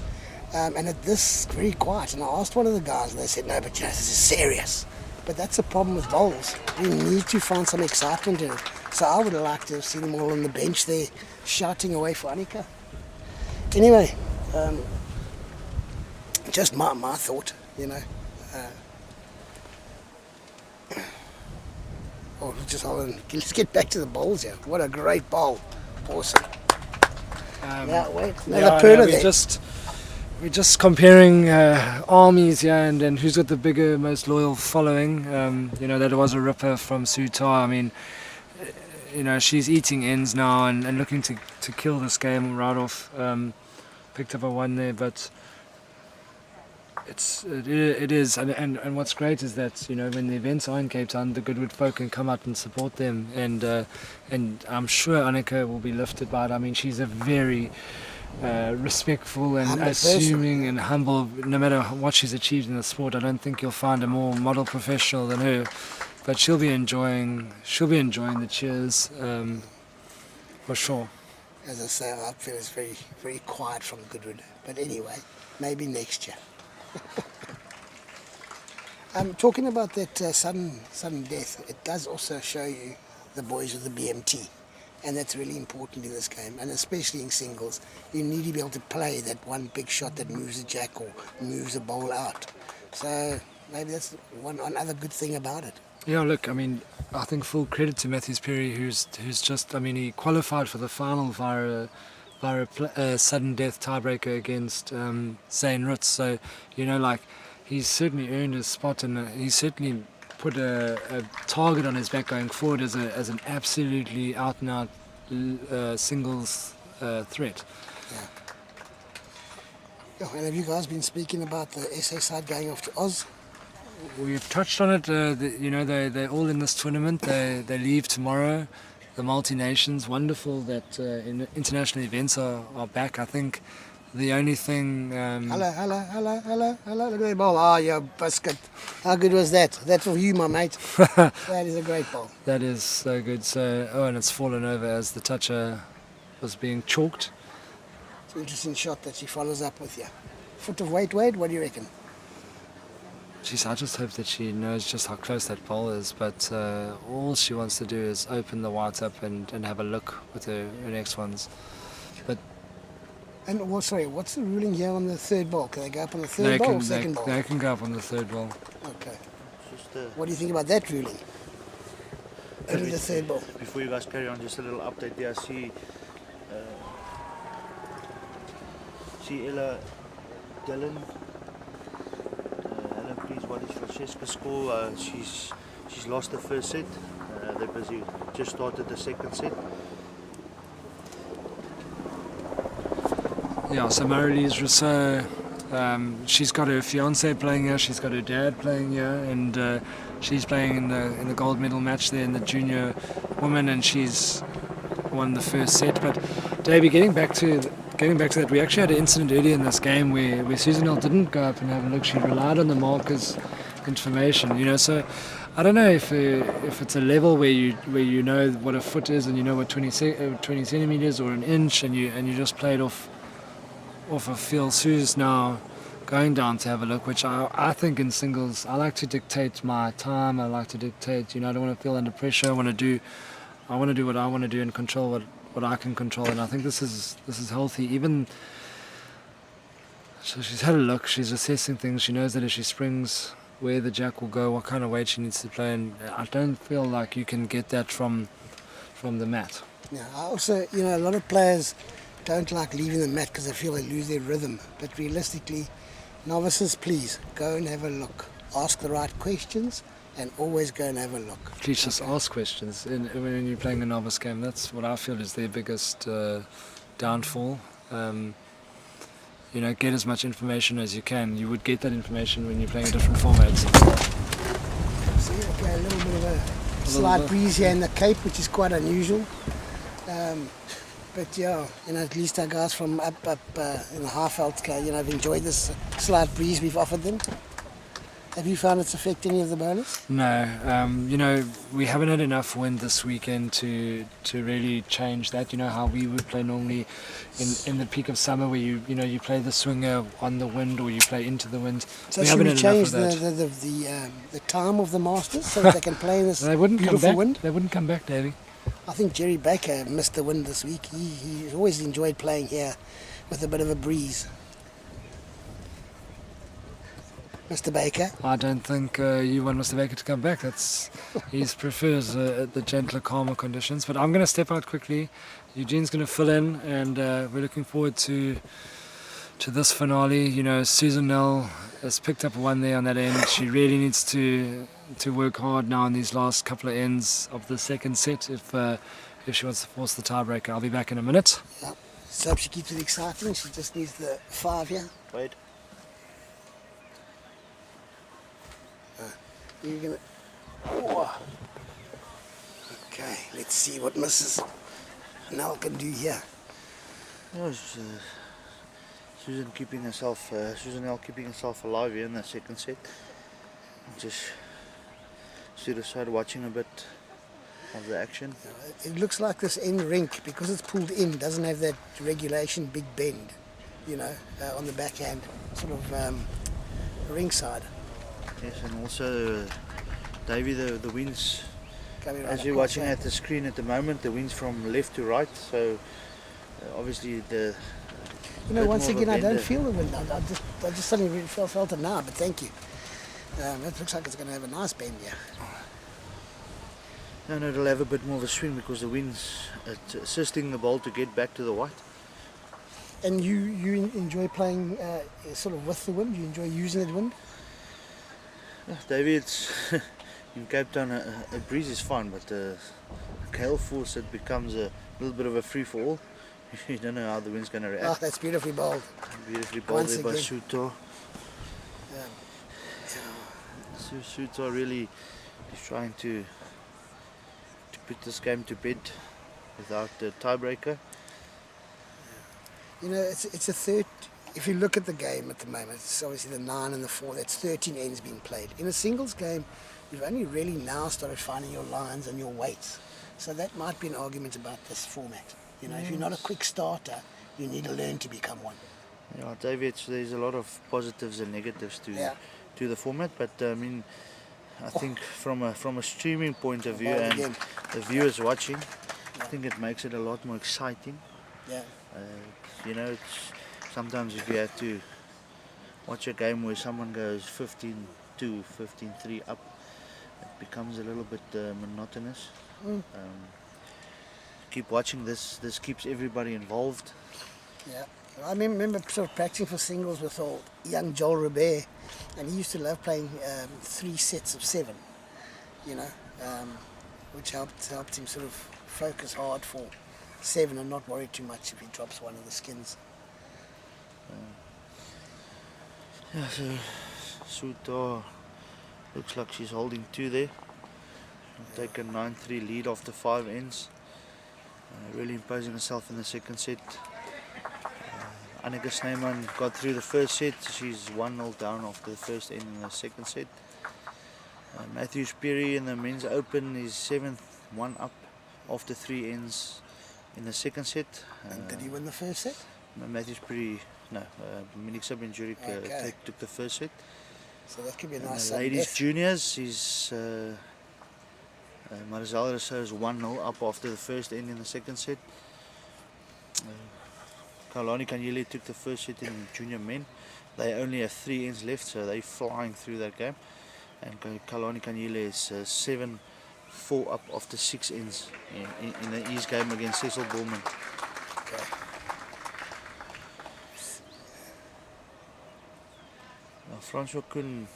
and at this, very quiet. And I asked one of the guys, and they said, no, but this is serious. But that's the problem with bowls. We need to find some excitement in it. So I would have liked to have seen them all on the bench there, shouting away for Annika. Anyway, just my thought, just hold on. Let's get back to the bowls here. What a great bowl. Awesome. Wait. Another pearler there. We're just comparing armies here and who's got the bigger, most loyal following. That was a ripper from Sue Tarr. I mean, she's eating ends now and looking to kill this game right off. Picked up a 1 there, but it is, and what's great is that when the events are in Cape Town, the Goodwood folk can come out and support them, and I'm sure Annika will be lifted by it. I mean, she's a very respectful and humble assuming person. And humble. No matter what she's achieved in the sport, I don't think you'll find a more model professional than her. But she'll be enjoying the cheers for sure. As I say, I feel it's very, very quiet from Goodwood. But anyway, maybe next year. Talking about that sudden death, it does also show you the boys with the BMT, and that's really important in this game, and especially in singles. You need to be able to play that one big shot that moves a jack or moves a bowl out. So maybe that's one other good thing about it. Yeah, look, I mean, I think full credit to Matthews Perry, who's just, I mean, he qualified for the final via a sudden death tiebreaker against Zane Rutz. So, he's certainly earned his spot, and he's certainly put a target on his back going forward as an absolutely out-and-out singles threat. Yeah, and have you guys been speaking about the SA side going off to Oz? We've touched on it. They're all in this tournament. They leave tomorrow. The multi-nations. Wonderful that international events are back. I think the only thing... Hello. Look at that ball. Ah, you biscuit. How good was that? That's for you, my mate. That is a great ball. That is so good. And it's fallen over as the toucher was being chalked. It's an interesting shot that she follows up with you. Foot of weight, Wade, what do you reckon? Jeez, I just hope that she knows just how close that ball is, but all she wants to do is open the white up and have a look with her next ones. And what's the ruling here on the third ball? Can they go up on the third ball or second ball? They can go up on the third ball. Okay. What do you think about that ruling? Only the third ball. Before you guys carry on, just a little update there. I see Ella Dillon. Hello, please. What is Francesca's score? She's lost the first set. They're busy. Just started the second set. Yeah, so Marilise Rousseau, she's got her fiance playing here, she's got her dad playing here, and she's playing in the gold medal match there in the junior women, and she's won the first set. But Davey, getting back to that, we actually had an incident earlier in this game where Susan Hill didn't go up and have a look. She relied on the markers' information, so I don't know if it's a level where you know what a foot is and you know what 20 centimeters or an inch, and you just played off a feel. Sue's now going down to have a look, which I think in singles I like to dictate my time. I like to dictate, I don't want to feel under pressure. I want to do what I want to do and control what I can control, and I think this is healthy. Even so, she's had a look, she's assessing things, she knows that if she springs where the jack will go, what kind of weight she needs to play, and I don't feel like you can get that from the mat. Yeah, I also, a lot of players don't like leaving the mat because they feel they lose their rhythm. But realistically, novices, please go and have a look. Ask the right questions and always go and have a look. Please just ask questions when you're playing a novice game. That's what I feel is their biggest downfall. Get as much information as you can. You would get that information when you're playing a different format. See, okay, a little bit of a slight breeze here in the Cape, which is quite unusual. But yeah, at least our guys from up in the Highveld, have enjoyed this slight breeze we've offered them. Have you found it's affecting any of the bowlers? No, we haven't had enough wind this weekend to really change that. You know how we would play normally in the peak of summer, where you play the swinger on the wind or you play into the wind. So we should we haven't change had enough of that. the time of the Masters so that they can play in this They wouldn't beautiful come back. wind? They wouldn't come back, Davey. I think Jerry Baker missed the wind this week. He's always enjoyed playing here with a bit of a breeze. Mr. Baker. I don't think you want Mr. Baker to come back. He prefers the gentler, calmer conditions. But I'm going to step out quickly. Eugene's going to fill in, and we're looking forward to this finale. Susan Nell has picked up one there on that end. She really needs to work hard now in these last couple of ends of the second set if she wants to force the tiebreaker. I'll be back in a minute. Yeah. So she keeps it exciting. She just needs the 5 here. Wait. You're gonna. Oh. Okay, let's see what Mrs. Nell can do here. Susan Nell keeping herself alive here in the second set. Just stood aside watching a bit of the action. It looks like this end rink, because it's pulled in, doesn't have that regulation big bend, on the backhand, sort of ringside. Yes, and also, Davey, the wind's, Coming right as you're across watching there. at the screen at the moment, the wind's from left to right, so obviously the... Once more of a again, I don't bender. feel the wind. I just suddenly really felt it now, but thank you. It looks like it's going to have a nice bend here. No, it'll have a bit more of a swing because the wind's assisting the ball to get back to the white. And you enjoy playing sort of with the wind? You enjoy using the wind? Davey, it's in Cape Town a breeze is fine, but a gale force, it becomes a little bit of a free for all. You don't know how the wind's going to react. Oh, that's beautifully bowled. Beautifully bowled Once there by again. Tarr. Tarr really is trying to put this game to bed without the tiebreaker. It's a third. If you look at the game at the moment, it's obviously the 9 and the 4. That's 13 ends being played. In a singles game, you've only really now started finding your lines and your weights. So that might be an argument about this format. If you're not a quick starter, you need to learn to become one. Yeah, David, there's a lot of positives and negatives to the format, but I think from a streaming point of view and again. the viewers watching, I think it makes it a lot more exciting. Yeah. Sometimes if you have to watch a game where someone goes 15-2, 15-3 up, it becomes a little bit monotonous. Keep watching this keeps everybody involved. Yeah. I remember sort of practicing for singles with old young Joel Robert, and he used to love playing 3 sets of 7, which helped him sort of focus hard for 7 and not worry too much if he drops one of the skins. So Tarr looks like she's holding 2 there. Take a 9-3 lead after 5 ends. Really imposing herself in the second set. Annika Snyman got through the first set. She's 1-0 down after the first end in the second set. Matthew Sperry in the men's open is 7th, 1 up after 3 ends in the second set. And did he win the first set? Matthew Sperry, no, Miniksa Benjurik took the first set. So that could be a And nice the ladies death. juniors is Marizal Rousseau is 1-0 up after the first end in the second set. Kaulani Kanyele took the first set in junior men. They only have 3 ends left, so they're flying through that game. And Kaulani Kanyele is 7-4 up after 6 ends in the East game against Cecil Bowman. Okay. Francois Kuhn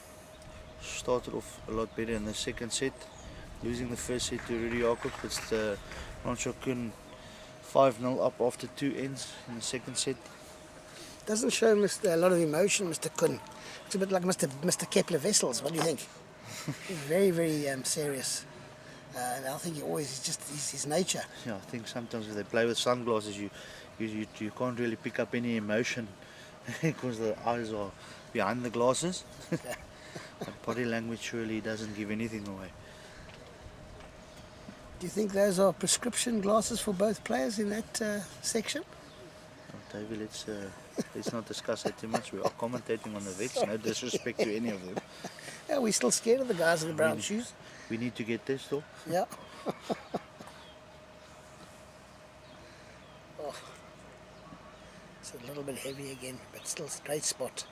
started off a lot better in the second set, losing the first set to Rudy Jacob. It's Francois Kuhn 5-0 up after 2 ends in the second set. Doesn't show a lot of emotion, Mr. Kuhn. It's a bit like Mr. Kepler Wessels. What do you think? He's very, very serious. And I think he always is just his nature. Yeah, I think sometimes if they play with sunglasses, you can't really pick up any emotion because the eyes are behind the glasses. But body language really doesn't give anything away. Do you think those are prescription glasses for both players in that section? Well, David, let's not discuss that too much. We are commentating on the vets. No disrespect to any of them. Yeah, we're still scared of the guys in the brown shoes. We need to get this though. Yeah. Oh, it's a little bit heavy again, but still a great spot.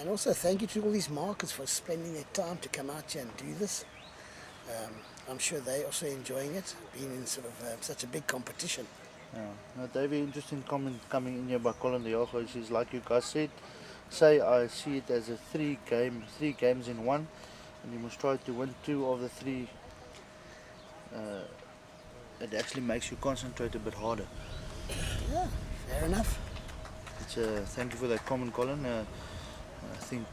And also thank you to all these markers for spending their time to come out here and do this. I'm sure they're also enjoying it, being in sort of such a big competition. Yeah. Now, Davey, interesting comment coming in here by Colin de Jager. He says, like you guys said, I see it as a three games in one, and you must try to win 2 of the 3. It actually makes you concentrate a bit harder. Yeah, fair enough. Thank you for that comment, Colin. I think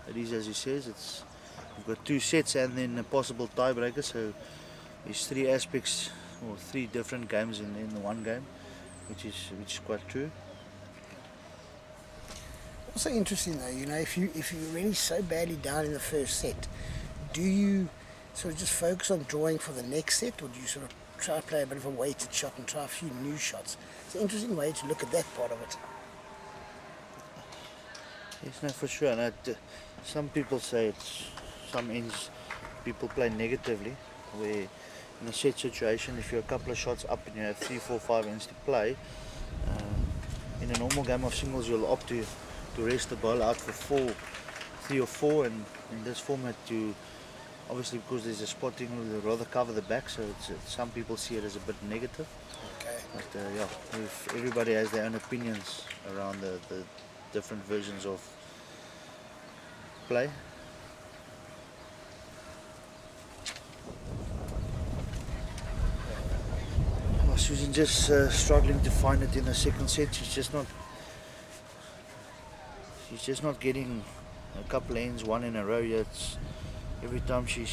it is as he says. We've got 2 sets and then a possible tiebreaker, so there's 3 aspects or 3 different games in the one game, which is quite true. Also interesting though, you know, if you're really so badly down in the first set, do you sort of just focus on drawing for the next set, or do you sort of try to play a bit of a weighted shot and try a few new shots? It's an interesting way to look at that part of it. Yes, no, for sure. And some people say some ends people play negatively, where in a set situation, if you're a couple of shots up and you have 3, 4, 5 ends to play, in a normal game of singles you'll opt to rest the ball out for 3 or 4, and in this format you obviously, because there's a spotting, we'd rather cover the back, so some people see it as a bit negative. Okay. But yeah, everybody has their own opinions around the different versions of play. Well, Susan just struggling to find it in the second set. She's just not getting a couple ends one in a row yet. Every time she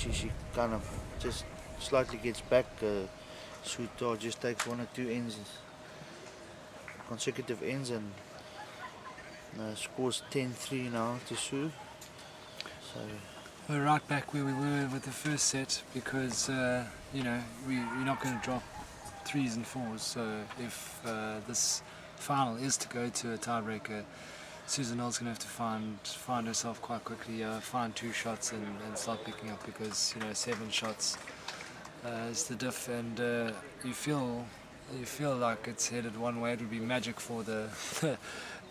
kind of just slightly gets back, Tarr just takes 1 or 2 ends, consecutive ends, and scores 10-3 now to Sue. So we're right back where we were with the first set, because you know, we're not going to drop 3s and 4s. So if this final is to go to a tiebreaker, Susan Earl's going to have to find herself quite quickly, find 2 shots and start picking up, because, you know, 7 shots is the diff, and you feel like it's headed one way. It would be magic for the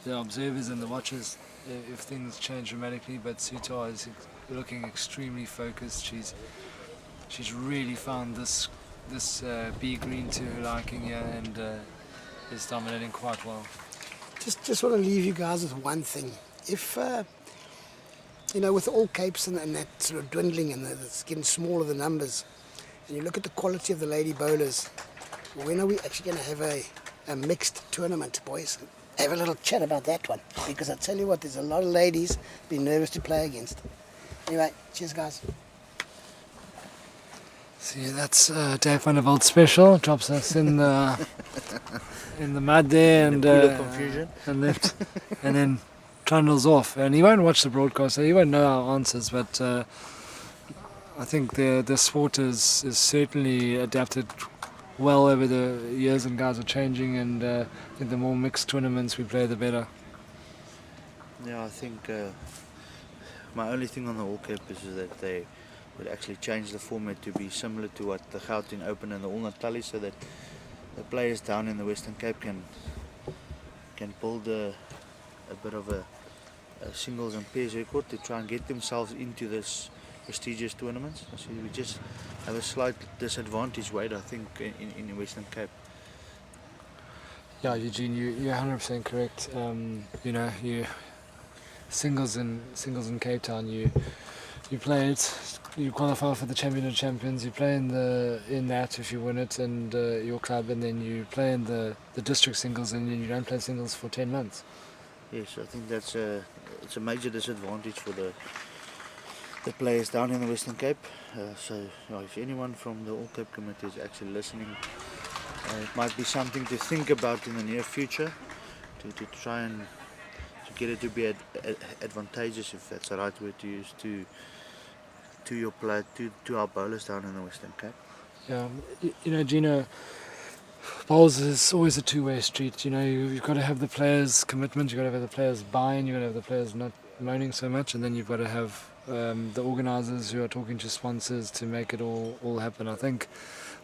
the observers and the watchers if things change dramatically, but Tarr is looking extremely focused. She's really found this B green to her liking here, and is dominating quite well. Just want to leave you guys with one thing. If you know, with all capes and that sort of dwindling and it's getting smaller the numbers, and you look at the quality of the lady bowlers, when are we actually going to have a mixed tournament, boys? Have a little chat about that one, because I tell you what, there's a lot of ladies being nervous to play against. Anyway, cheers guys. See, that's Dave van der Walt special. Drops us in the mud there, and confusion. And left, and then trundles off. And he won't watch the broadcast, so he won't know our answers. But I think the sport is certainly adapted well over the years, and guys are changing. And I think the more mixed tournaments we play, the better. Yeah, I think my only thing on the All Cape is that they would actually change the format to be similar to what the Gauteng Open and the All Natali, so that the players down in the Western Cape can build a bit of a singles and pairs record to try and get themselves into this prestigious tournaments. So we just have a slight disadvantage weight, I think, in the Western Cape. Yeah, Eugene, you're 100% correct. You know, you singles in Cape Town, you play it, you qualify for the Champion of Champions, you play in that if you win it, and your club, and then you play in the district singles, and then you don't play singles for 10 months. Yes, I think that's it's a major disadvantage for the players down in the Western Cape. So if anyone from the All Cape Committee is actually listening, it might be something to think about in the near future to try and to get it to be advantageous, if that's the right word to use, to your play, to our bowlers down in the Western Cape. Yeah, you know, Gino, bowls is always a two-way street. You know, you've got to have the players' commitment, you've got to have the players' buy-in, you've got to have the players not moaning so much, and then you've got to have the organisers who are talking to sponsors to make it all happen. I think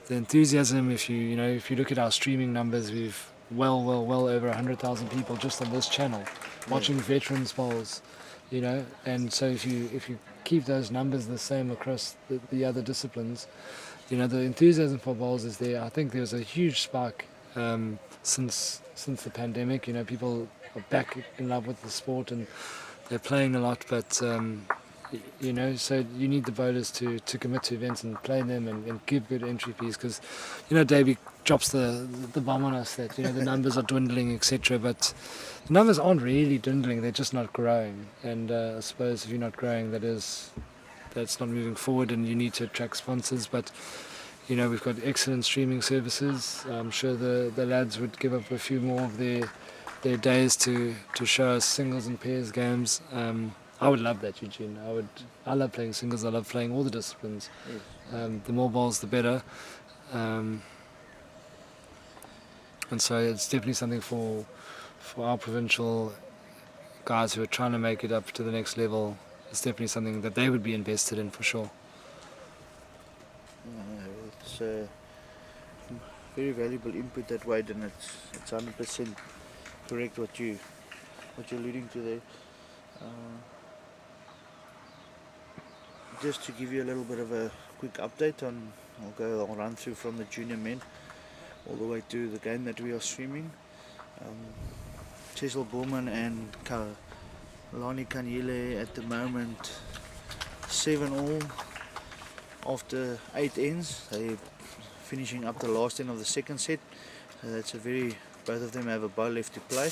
the enthusiasm, if you look at our streaming numbers, we've well over 100,000 people just on this channel watching veterans bowls, you know, and so if you keep those numbers the same across the other disciplines, you know, the enthusiasm for bowls is there. I think there's a huge spark since the pandemic. You know, people are back in love with the sport and they're playing a lot, but you know, so you need the bowlers to commit to events and play them and give good entry fees, because, you know, Davey drops the bomb on us that, you know, the numbers are dwindling, etc. But the numbers aren't really dwindling, they're just not growing. And I suppose if you're not growing, that's not moving forward, and you need to attract sponsors. But, you know, we've got excellent streaming services. I'm sure the lads would give up a few more of their days to show us singles and pairs games. I would love that, Eugene. I love playing singles. I love playing all the disciplines. Yes. The more bowls, the better. And so it's definitely something for our provincial guys who are trying to make it up to the next level. It's definitely something that they would be invested in for sure. It's very valuable input that way, and it's 100% correct what you're alluding to there. Just to give you a little bit of a quick update on, I'll run through from the junior men all the way to the game that we are streaming. Cecil Bowman and Lani Kanyile at the moment 7-all after 8 ends. They're finishing up the last end of the second set, so that's both of them have a bowl left to play.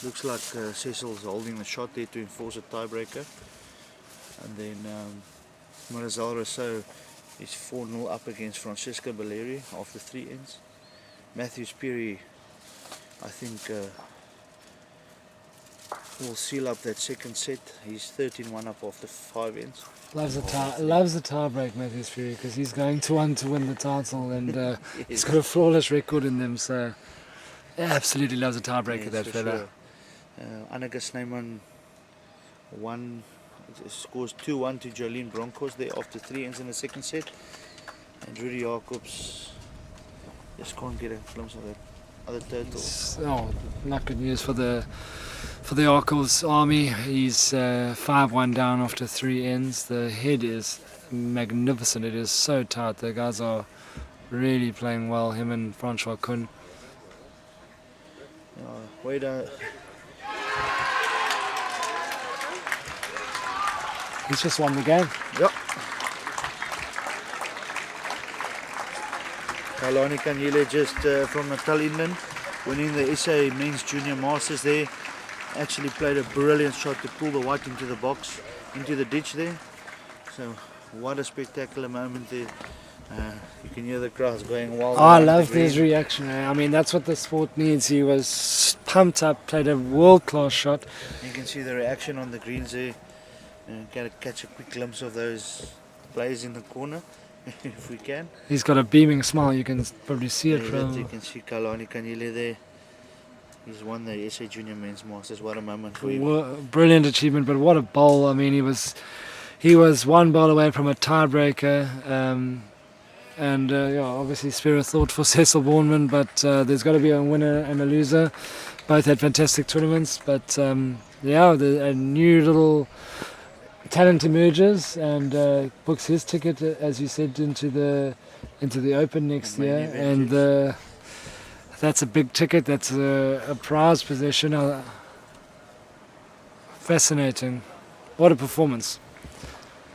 Looks like Cecil's holding the shot there to enforce a tiebreaker. And then Marazal Rousseau is 4-0 up against Francisca Baleri after 3 ends. Matthew Sperry, I think, will seal up that second set. He's 13-1 up after 5 ends. Loves the tie break, Matthew Sperry, because he's going to win the title, and Yes. he's got a flawless record in them. So absolutely loves a tiebreaker, Yes, that for fella. sure. Annika Snyman scores 2-1 to Jolene Broncos there after 3 ends in the second set, and Rudy Jacobs just can't get a glimpse of that other total. Not good news for the Arcos army. He's 5-1 down after 3 ends. The head is magnificent. It is so tight. The guys are really playing well, him and Francois Kuhn. He's just won the game. Yep. Kalani Kanyile just from Natal, England, winning the SA Men's Junior Masters there. Actually played a brilliant shot to pull the white into the box, into the ditch there. So what a spectacular moment there. You can hear the crowds going wild. I love his reaction. I mean, that's what the sport needs. He was pumped up, played a world-class shot. You can see the reaction on the greens there. Gotta catch a quick glimpse of those players in the corner, if we can. He's got a beaming smile. You can probably see it from. You can see Kalani Kanyile there. He's won the SA Junior Men's Masters. What a moment for him. Brilliant achievement, but what a bowl. I mean, he was one bowl away from a tiebreaker. And obviously Spirit thought for Cecil Bournemouth, but there's got to be a winner and a loser. Both had fantastic tournaments, but a new little talent emerges and books his ticket, as you said, into the Open next year, and that's a big ticket. That's a prize possession. Fascinating. What a performance.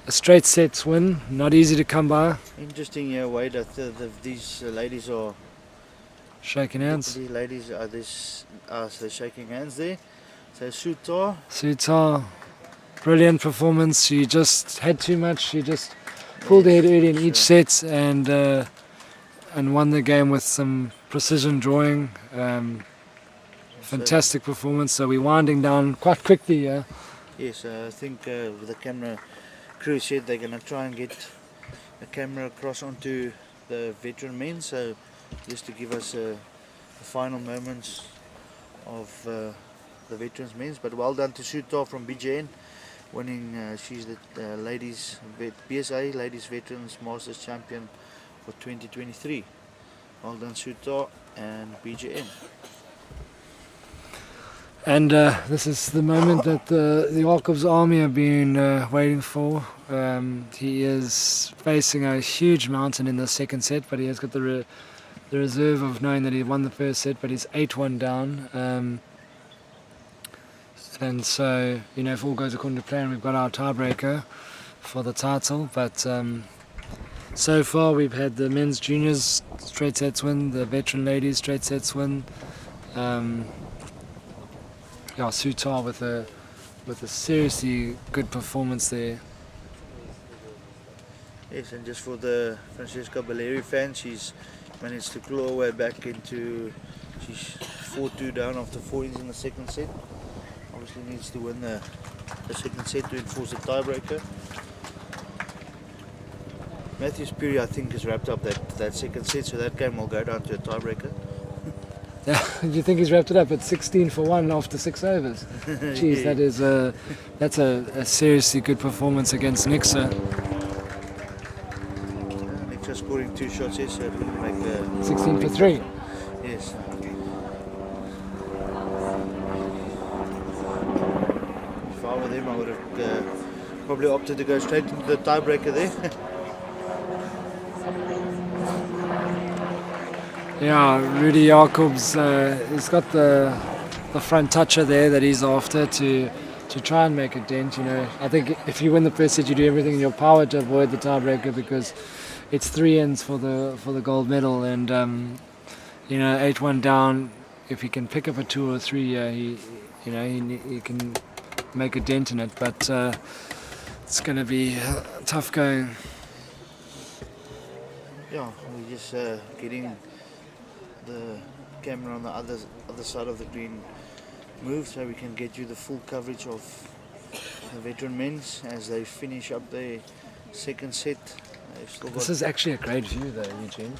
A straight sets win, not easy to come by. Interesting, Wade, that these ladies are shaking hands. The ladies are they're shaking hands there. So Sue Tarr, brilliant performance. She just had too much. She just pulled ahead early in each set and won the game with some precision drawing. Fantastic performance. So we're winding down quite quickly. Yeah. Yes, I think the camera crew said they're going to try and get a camera across onto the veteran men, so just to give us the final moments of the veterans men's. But well done to Sue Tarr from BJN, winning. She's the ladies BSA Ladies Veterans Masters Champion for 2023. Well done Sue Tarr and BJN. And this is the moment that the Jacob's army have been waiting for. He is facing a huge mountain in the second set, but he has got the reserve of knowing that he won the first set, but he's 8-1 down. And so, you know, if all goes according to plan, we've got our tiebreaker for the title. But so far we've had the men's juniors straight sets win, the veteran ladies straight sets win. Yeah, Sue Tarr with a seriously good performance there. Yes, and just for the Francesca Balleri fan, she's managed to claw her way back into. She's 4-2 down after 4 innings in the second set. Obviously needs to win the second set to enforce the tiebreaker. Matthew Spiri, I think, has wrapped up that second set, so that game will go down to a tiebreaker. Yeah, do you think he's wrapped it up at 16-1 after 6 overs? Jeez, Yeah. that's a seriously good performance against Nixa. Nixa scoring 2 shots here, so it wouldn't make 16-3. Yes. If I were them, I would have probably opted to go straight into the tiebreaker there. Yeah, Rudy Jacobs, he's got the front toucher there that he's after to try and make a dent. You know, I think if you win the first set, you do everything in your power to avoid the tiebreaker because it's 3 ends for the gold medal, and you know, 8-1 down. If he can pick up a 2 or 3, he can make a dent in it. But it's going to be tough going. Yeah, we're just getting the camera on the other side of the green moved so we can get you the full coverage of the veteran men's as they finish up their second set. This is actually a great view though, Eugene.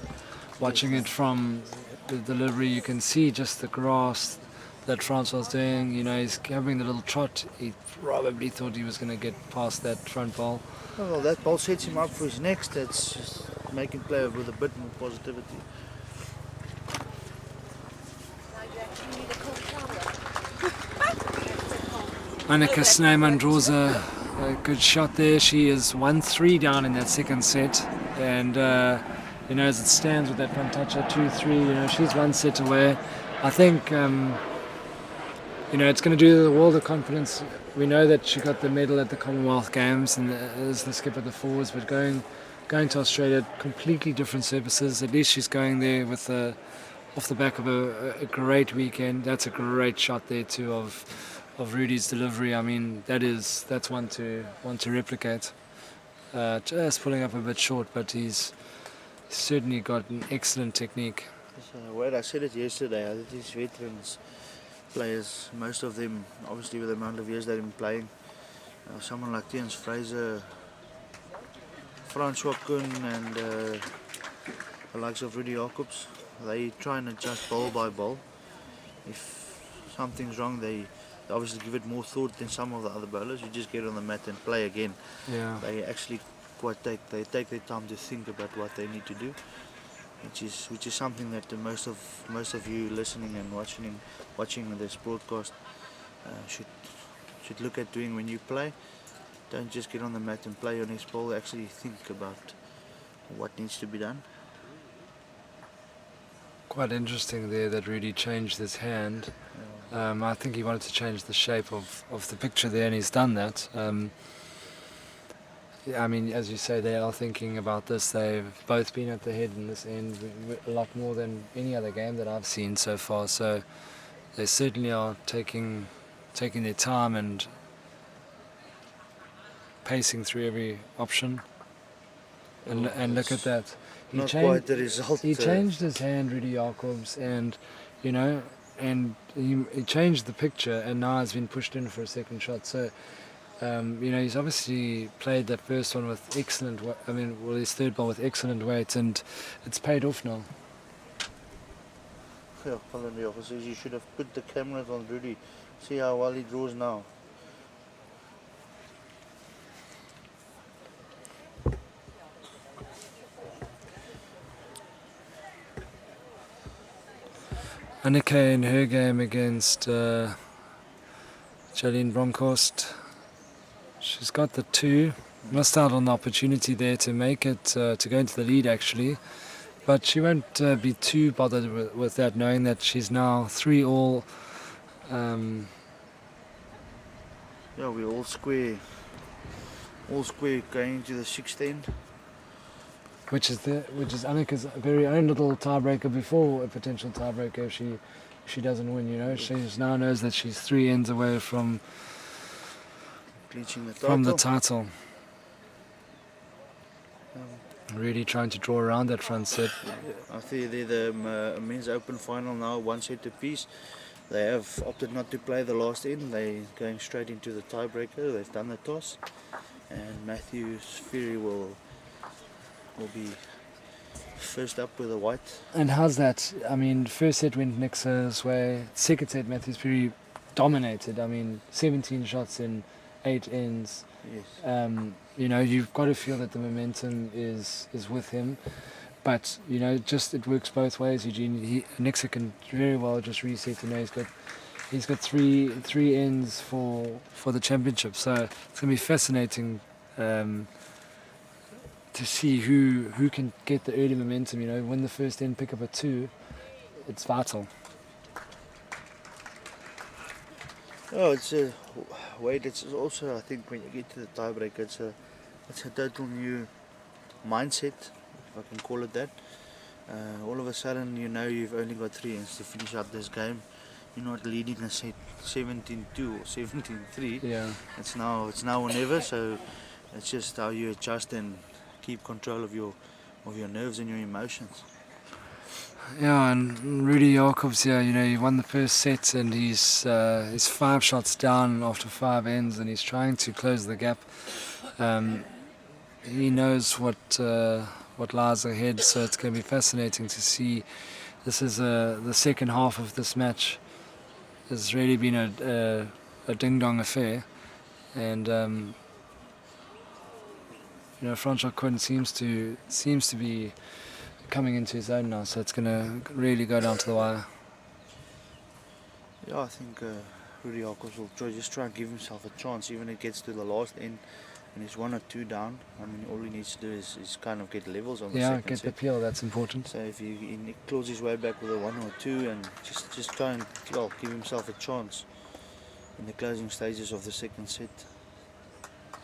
Watching it from the delivery, you can see just the grass that Francois was doing. You know, he's having the little trot. He probably thought he was going to get past that front ball. Well, that ball sets him up for his next. That's just making play with a bit more positivity. Annika Snowman draws a good shot there. She is 1-3 down in that second set, and you know, as it stands with that front toucher 2-3, you know, she's 1 set away. I think you know, it's going to do the world of confidence. We know that she got the medal at the Commonwealth Games and as the skip of the fours, but going to Australia, completely different surfaces. At least she's going there with off the back of a great weekend. That's a great shot there too of Rudy's delivery. I mean, that's one to replicate. Just pulling up a bit short, but he's certainly got an excellent technique. Well, I said it yesterday. These veterans players, most of them, obviously with the amount of years they've been playing, someone like Tiens Fraser, Francois Kuhn, and the likes of Rudy Jacobs, they try and adjust ball by ball. If something's wrong, they obviously give it more thought than some of the other bowlers. You just get on the mat and play again. Yeah. They actually they take their time to think about what they need to do, which is something that most of you listening and watching this broadcast should look at doing when you play. Don't just get on the mat and play your next ball. Actually think about what needs to be done. Quite interesting there that Rudy changed his hand. I think he wanted to change the shape of the picture there, and he's done that. I mean, as you say, they are thinking about this. They've both been at the head in this end a lot more than any other game that I've seen so far. So they certainly are taking their time and pacing through every option. And look at that. Not quite the result. He changed his hand, Rudy Jacobs, and and he changed the picture, and now has been pushed in for a second shot. So. He's obviously played that first one with excellent. His third ball with excellent weight, and it's paid off now. Yeah, one of the officers, you should have put the cameras on Rudy. See how well he draws now. Anneke in her game against Jolene Bronkhorst. She's got the 2. Missed out on the opportunity there to make it, to go into the lead actually. But she won't be too bothered with that, knowing that she's now 3 all. Yeah, we're all square going into the 6th end. Which is Anneke's very own little tiebreaker before a potential tiebreaker if she doesn't win. She now knows that she's 3 ends away from the title. Really trying to draw around that front set. I think they're the men's open final now, 1 set apiece. They have opted not to play the last end. They're going straight into the tiebreaker. They've done the toss, and Matthew Fury will be first up with a white. And how's that? I mean, first set went Nix's way. Second set, Matthew Fury dominated. 17 shots in 8 ends. Yes. You've got to feel that the momentum is with him, but it works both ways. Eugene Nixa can very well just reset. He's got three ends for the championship. So it's gonna be fascinating to see who can get the early momentum. Win the first end, pick up a 2. It's vital. Oh, it's a wait. It's also, I think, when you get to the tiebreaker, it's a total new mindset, if I can call it that. All of a sudden, you've only got 3 ends to finish up this game. You're not leading a set 17-2 or 17-3. Yeah. It's now or never. So it's just how you adjust and keep control of your nerves and your emotions. Yeah, and Rudy Jacobs here, he won the first set and he's 5 shots down after 5 ends, and he's trying to close the gap. He knows what lies ahead, so it's going to be fascinating to see. This is the second half of this match. It's really been a ding-dong affair, and Francois Quinn seems to be coming into his own now, so it's going to really go down to the wire. Yeah, I think Rudy Jacobs will just try and give himself a chance, even if it gets to the last end and he's 1 or 2 down. All he needs to do is kind of get levels on the second set. Yeah, get the peel, that's important. So if he claws his way back with a 1 or 2 and just try and give himself a chance in the closing stages of the second set.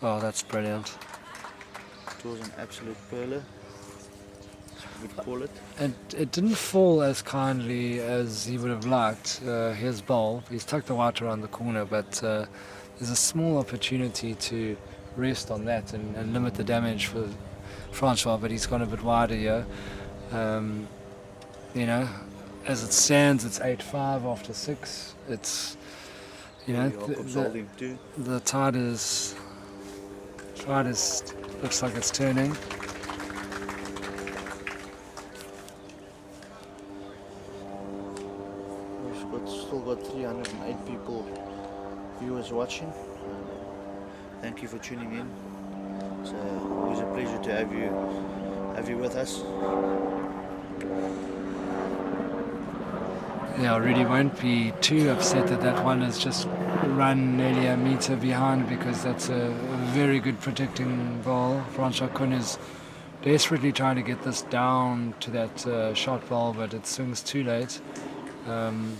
Oh, that's brilliant. It was an absolute perler, we'd call it. It didn't fall as kindly as he would have liked. His bowl, he's tucked the white around the corner, but there's a small opportunity to rest on that and limit the damage for Francois, but he's gone a bit wider here. As it stands, it's 8-5 after 6. It's the tide is looks like it's turning. Still got 308 viewers watching. Thank you for tuning in. It's always a pleasure to have you with us. Yeah, I really won't be too upset that one has just run nearly a metre behind, because that's a very good protecting ball. Francois Kuhn is desperately trying to get this down to that shot ball, but it swings too late. I'm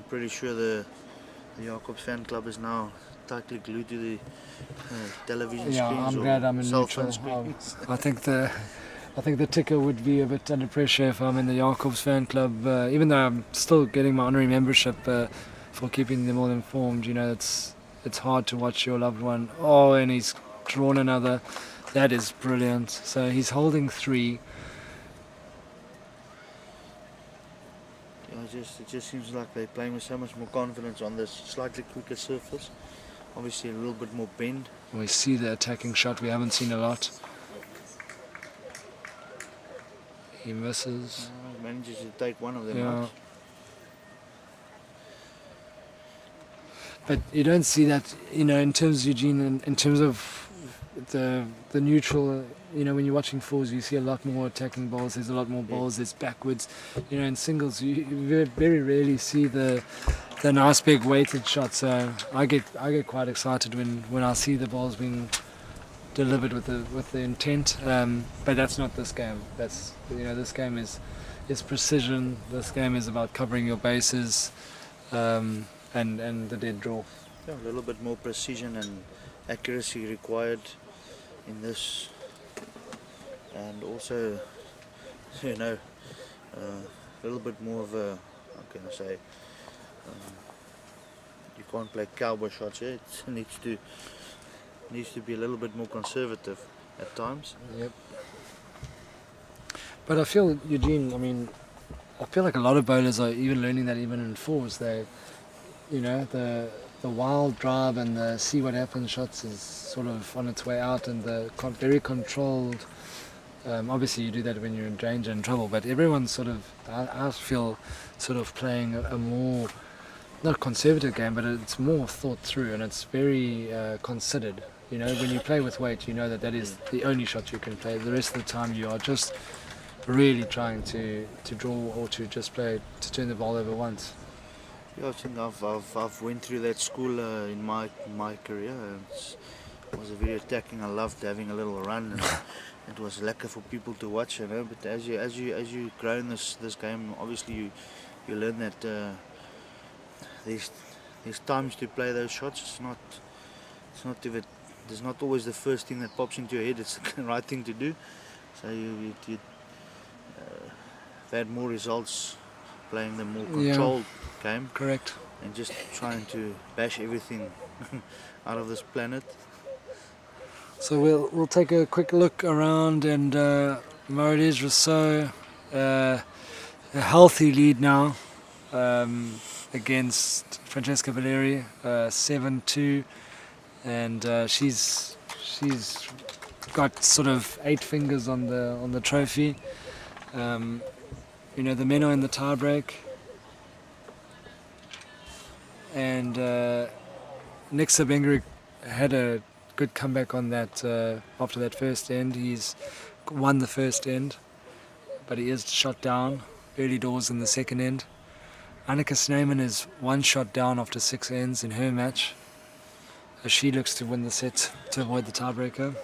pretty sure the The Jacobs fan club is now tightly glued to the television Yeah, screens I'm glad I'm or in cell neutral. phone screens. I think the ticker would be a bit under pressure if I'm in the Jacobs fan club. Even though I'm still getting my honorary membership for keeping them all informed, you know, it's hard to watch your loved one. Oh, and he's drawn another. That is brilliant. So he's holding 3. Yeah, it just seems like they're playing with so much more confidence on this slightly quicker surface. Obviously a little bit more bend. We see the attacking shot we haven't seen a lot. He misses. Manages to take one of them Yeah. out. But you don't see that, you know, in terms, Eugene, in terms of the neutral, you know, when you're watching fours, you see a lot more attacking balls. There's a lot more balls. There's backwards. You know, in singles, you very rarely see the nice big weighted shots. So I get quite excited when I see the balls being delivered with the intent. But that's not this game. That's, you know, this game is precision. This game is about covering your bases. And the dead draw. Yeah, a little bit more precision and accuracy required in this, and also, you know, a little bit more of a, how can I say, you can't play cowboy shots here. It needs to be a little bit more conservative at times. Yep. But I feel, Eugene, I mean, I feel like a lot of bowlers are even learning that even in fours. They, you know, the wild drive and the see what happens shots is sort of on its way out, and the very controlled. Obviously, you do that when you're in danger and trouble, but everyone's sort of, I feel, sort of playing a more, not conservative game, but it's more thought through and it's very considered. You know, when you play with weight, you know that is the only shot you can play. The rest of the time, you are just really trying to draw or to just play to turn the ball over once. Yeah, I think I've went through that school in my career. It was very attacking. I loved having a little run, and it was lekker for people to watch, you know. But as you grow in this game, obviously you learn that there's times to play those shots. There's not always the first thing that pops into your head. It's the right thing to do. So you've had more results playing the more controlled game. Correct. And just trying to bash everything out of this planet. So we'll take a quick look around, and Mauritius Rousseau, a healthy lead now against Francesca Valeri, 7-2, and she's got sort of 8 fingers on the trophy. You know, the men are in the tie break, and Nick Sabengerick had a good comeback on that after that first end. He's won the first end, but he is shot down early doors in the second end. Annika Snyman is 1 shot down after 6 ends in her match, as she looks to win the set to avoid the tiebreaker.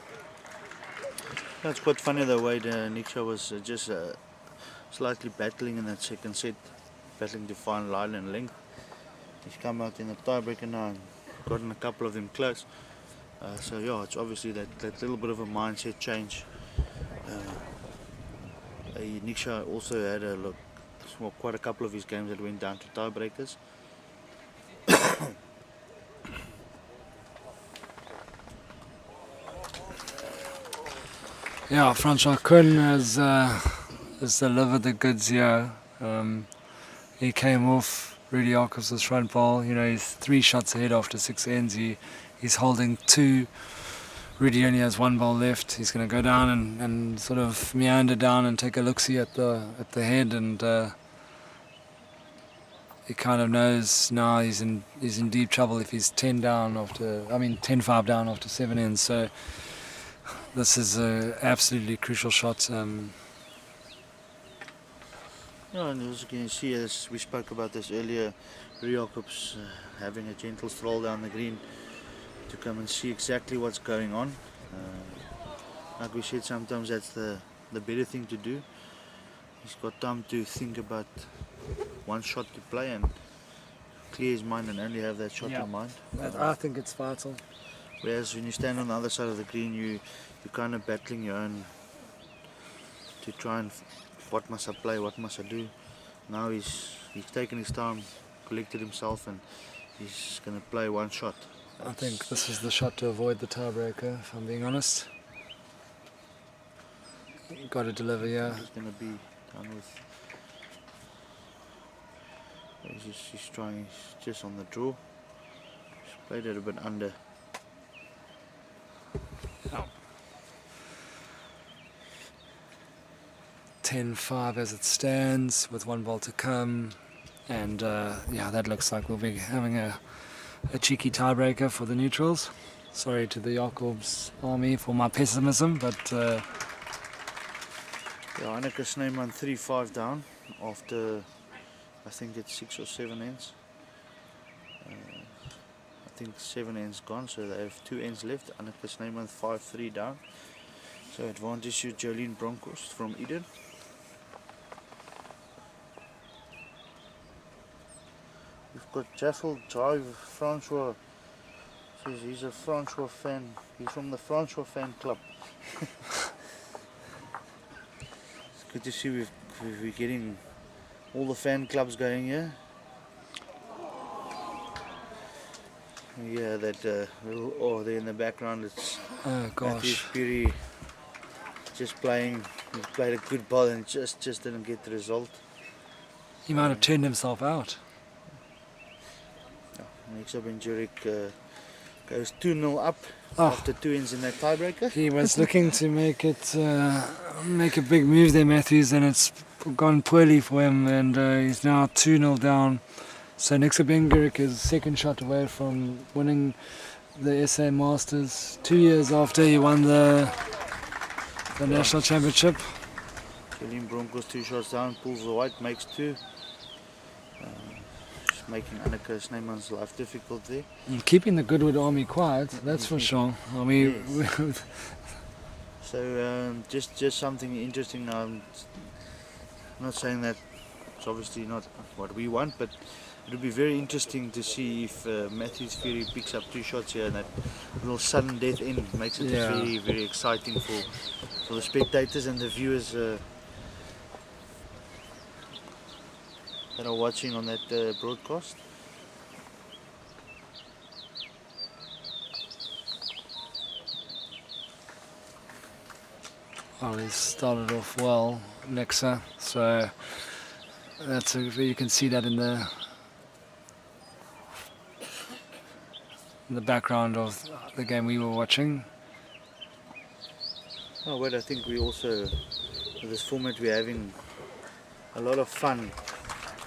It's quite funny the way Niksha was just slightly battling in that second set, battling to find line and length. He's come out in the tiebreaker now and gotten a couple of them close. So yeah, it's obviously that little bit of a mindset change. Niksha also had quite a couple of his games that went down to tiebreakers. Yeah, Francois Kuhn has delivered the goods here. He came off Rudy Jacobs' front ball. You know, he's 3 shots ahead after 6 ends. He's holding 2. Rudy only has 1 ball left. He's going to go down and sort of meander down and take a look-see at the head, and he kind of knows now he's in deep trouble if he's 10-5 down after 7 ends. So this is an absolutely crucial shot. Yeah, and as you can see, as we spoke about this earlier, Rudy Jacobs having a gentle stroll down the green to come and see exactly what's going on. Like we said, sometimes that's the better thing to do. He's got time to think about 1 shot to play, and clear his mind and only have that shot Yeah. in mind. I think it's vital. Whereas when you stand on the other side of the green, you're kind of battling your own to try and what must I play, what must I do. Now he's taken his time, collected himself, and he's going to play one shot. I think this is the shot to avoid the tiebreaker, if I'm being honest. Got to deliver, yeah. He's going to be done with. He's trying, he's just on the draw. He's played it a bit under. Oh. 10-5 as it stands, with one ball to come. And yeah, that looks like we'll be having a cheeky tiebreaker for the neutrals. Sorry to the Jacobs army for my pessimism, but Yeah, Anneke Snyman 3-5 down after I think it's 6 or 7 ends. I think 7 ends gone, so they have 2 ends left. Anneke Snyman 5-3 down. So advantage to Jolene Bronkhorst from Eden. We've got Jaffel Drive Francois. Says he's a Francois fan. He's from the Francois fan club. It's good to see we're getting all the fan clubs going here. Yeah, that little there in the background, it's oh Matthew gosh. Spiri just playing. He played a good ball and just didn't get the result. He might have turned himself out. Next up in Zurich goes 2-0 up Oh. after 2 ends in that tiebreaker. He was looking to make a big move there, Matthews, and it's gone poorly for him, and he's now 2-0 down. So Nixa Bengurik is second shot away from winning the SA Masters 2 years after he won the national championship. Jolene Bronkhorst 2 shots down, pulls the white, makes 2. Just making Anneke Snyman's life difficult there. And keeping the Goodwood army quiet, that's for sure. I mean, So just something interesting now. I'm not saying that it's obviously not what we want, but it would be very interesting to see if Matthew Fury picks up 2 shots here and that little sudden death end makes it Yeah. very, very exciting for the spectators and the viewers that are watching on that broadcast. well, he's started off well, Nixa. So that's you can see that in the background of the game we were watching. Oh, but I think we also, with this format, we're having a lot of fun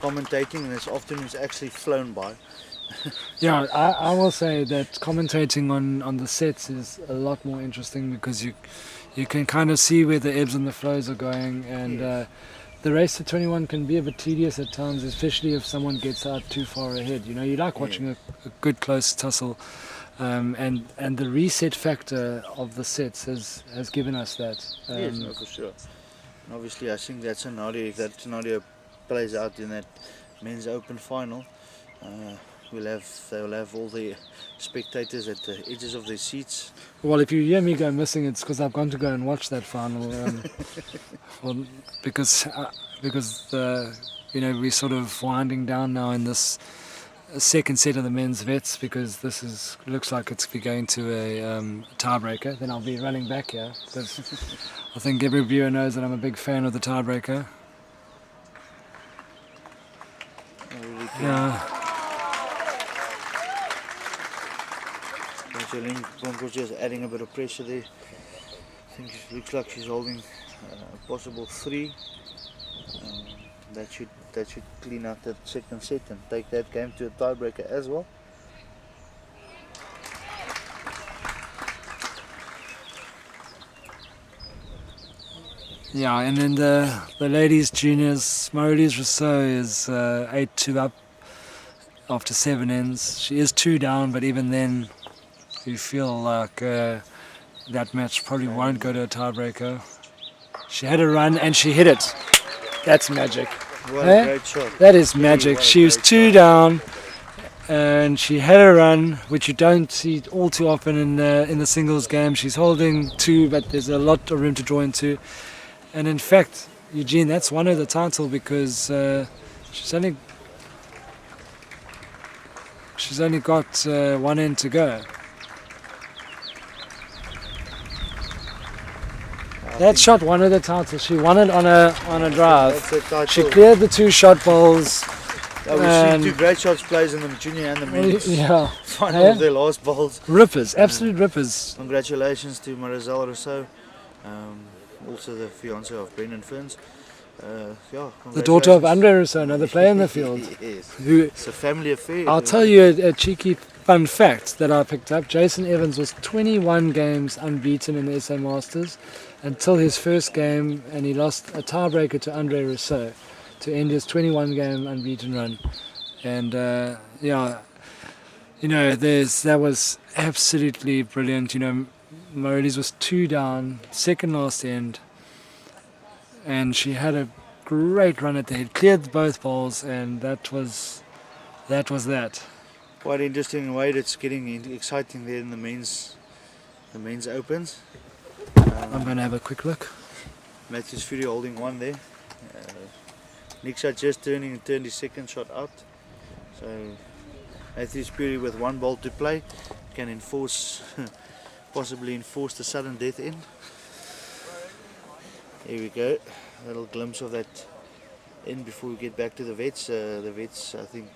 commentating, and this afternoon's actually flown by. Yeah, I will say that commentating on the sets is a lot more interesting because you can kind of see where the ebbs and the flows are going, and Yes. the race to 21 can be a bit tedious at times, especially if someone gets out too far ahead. You know, you like watching a good close tussle, and the reset factor of the sets has given us that. Yes, no, for sure. And obviously, I think that scenario, if that scenario plays out in that men's open final, they'll have all the spectators at the edges of their seats. Well, if you hear me go missing, it's because I've gone to go and watch that final. Well, because we're sort of winding down now in this second set of the men's vets, because this looks like it's going to a tiebreaker. Then I'll be running back here because I think every viewer knows that I'm a big fan of the tiebreaker. Yeah. Jolene Bronkhorst just adding a bit of pressure there. I think it looks like she's holding a possible 3. That should clean out that second set and take that game to a tiebreaker as well. Yeah, and then the ladies juniors, Marlies Rousseau is 8-2 up after 7 ends. She is 2 down, but even then you feel like that match probably won't go to a tiebreaker. She had a run and she hit it. That's magic. What Eh? a great shot. That is magic. What a She was great 2 shot. down and she had a run, which you don't see all too often in the singles game. She's holding 2, but there's a lot of room to draw into. And in fact, Eugene, that's won her the title because she's only got one end to go. That shot won her the title. She won it on a drive. That's the title. She cleared the 2 shot bowls. We've and- seen 2 great shots plays in the junior and the men's Yeah, final Yeah. of their last bowls. rippers, absolute rippers. Congratulations to Marisol Rousseau, also the fiance of Brendan Ferns. The daughter of Andre Rousseau, another player in the field. Yes. Who It's a family affair. I'll tell you a cheeky fun fact that I picked up. Jason Evans was 21 games unbeaten in the SA Masters until his first game, and he lost a tiebreaker to Andre Rousseau to end his 21 game unbeaten run. And that was absolutely brilliant. Morelli's was 2 down, second last end, and she had a great run at the head, cleared both balls, and that was that. Quite interesting way that's getting exciting there in the men's opens. I'm going to have a quick look. Matthews Fury holding 1 there. Nick shot just turned his second shot out. So Matthews Fury with 1 ball to play can possibly enforce the sudden death end. Here we go. A little glimpse of that end before we get back to the vets. The vets, I think.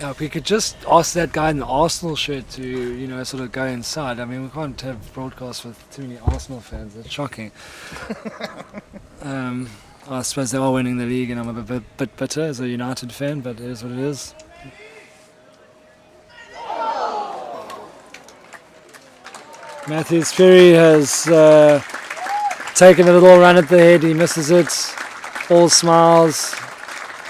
Yeah, if we could just ask that guy in the Arsenal shirt to, sort of go inside. I mean, we can't have broadcasts with too many Arsenal fans. It's shocking. I suppose they are winning the league, and I'm a bit bitter as a United fan, but it is what it is. Matthews Fury has taken a little run at the head. He misses it. All smiles.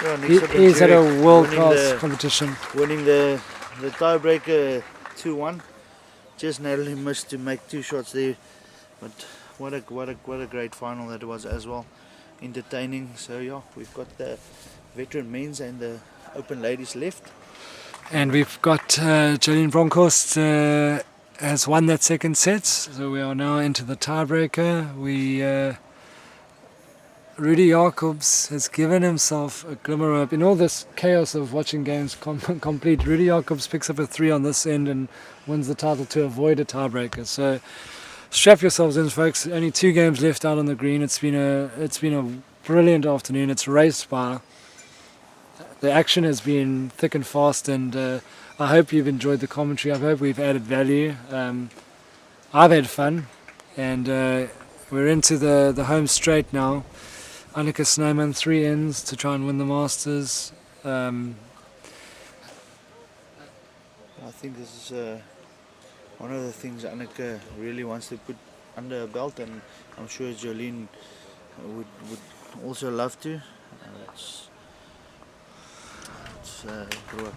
Yeah, Nick He's had a winning world-class competition. Winning the tiebreaker 2-1. Just narrowly missed to make 2 shots there, but what a great final that was as well. Entertaining. So yeah, we've got the veteran men's and the open ladies left. And we've got Jolene Bronkhorst has won that second set, so we are now into the tiebreaker. Rudy Jacobs has given himself a glimmer of, in all this chaos of watching games complete, Rudy Jacobs picks up a 3 on this end and wins the title to avoid a tiebreaker. So strap yourselves in, folks. Only 2 games left out on the green. It's been a brilliant afternoon. It's raced by. The action has been thick and fast, and I hope you've enjoyed the commentary. I hope we've added value. I've had fun, and we're into the home straight now. Annika Snowman, 3 ends to try and win the Masters. I think this is one of the things Annika really wants to put under her belt, and I'm sure Jolene would also love to. I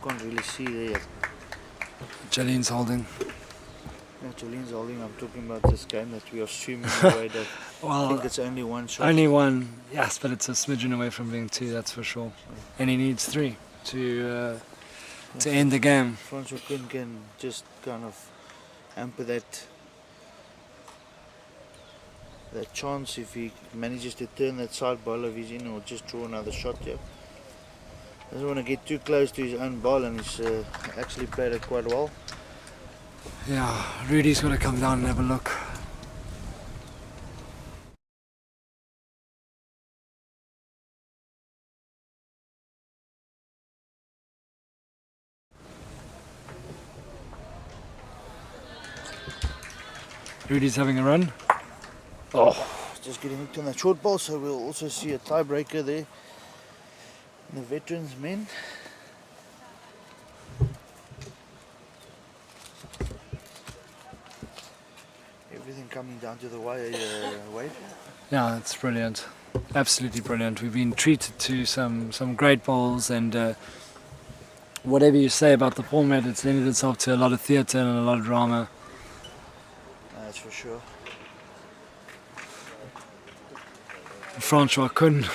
can't really see there yet. Jolene's holding. No, Jolene's holding. I'm talking about this game that we are streaming away. That I think it's only 1 shot. Only 1, yes, but it's a smidgen away from being 2, that's for sure. And he needs 3 to end the game. Francois can just kind of hamper that chance if he manages to turn that side ball of his in or just draw another shot here. Doesn't want to get too close to his own ball, and he's actually played it quite well. Yeah, Rudy's got to come down and have a look. Rudy's having a run. Just getting hooked on that short ball, so we'll also see a tiebreaker there. The veterans men. Everything coming down to the wire, Wade. Yeah, it's brilliant. Absolutely brilliant. We've been treated to some great bowls, and whatever you say about the format, it's lended itself to a lot of theatre and a lot of drama. That's for sure. Francois Kuhn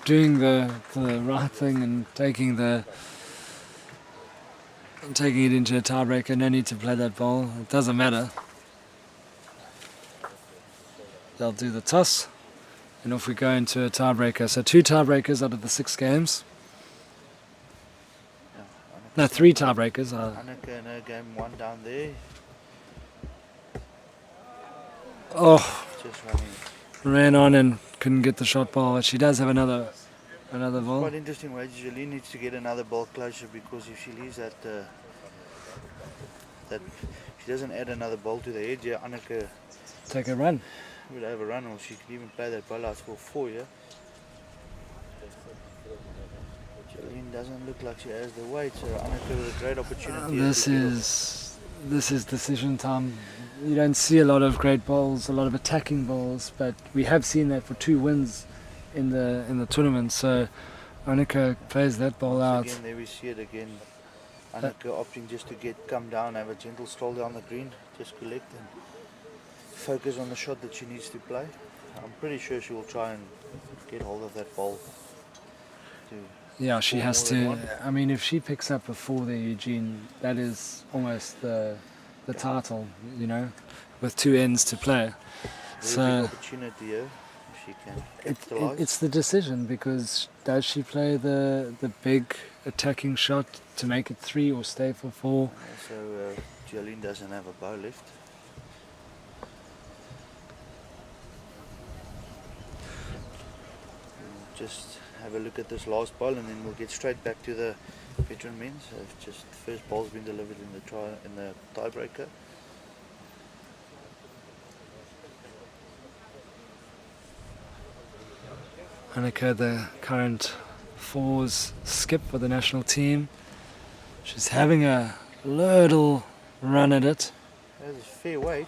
doing the right thing and taking the taking it into a tiebreaker. No need to play that ball. It doesn't matter. They'll do the toss, and off we go into a tiebreaker. So 2 tiebreakers out of the 6 games. No, 3 tiebreakers. Anneke in her game 1 down there. Oh, Just running. ran on and couldn't get the shot ball. But she does have another ball. Quite interesting way. Jolene needs to get another ball closer, because if she leaves that, that she doesn't add another ball to the edge, yeah, Anneke Take a run. would have a run, or she could even play that ball out for 4, yeah. Jolene doesn't look like she has the weight, so Anneke with a great opportunity. This is decision time. You don't see a lot of great bowls, a lot of attacking bowls, but we have seen that for 2 wins in the tournament. So Anneke plays that ball out. Again, there we see it again. Anneke opting just to come down, have a gentle stroll down the green, just collect and focus on the shot that she needs to play. I'm pretty sure she will try and get hold of that ball. Yeah, she has more than to. one. I mean, if she picks up a 4 there, Eugene, that is almost the title, you know, with 2 ends to play. Very So big opportunity here, if she can capitalize. it's the decision, because does she play the big attacking shot to make it 3 or stay for 4? Also, Jolene doesn't have a bow left. We'll just have a look at this last ball, and then we'll get straight back to the veteran men. So just the first ball's been delivered in the tiebreaker. Anneke, the current 4s skip for the national team. She's having a little run at it. That's a fair weight.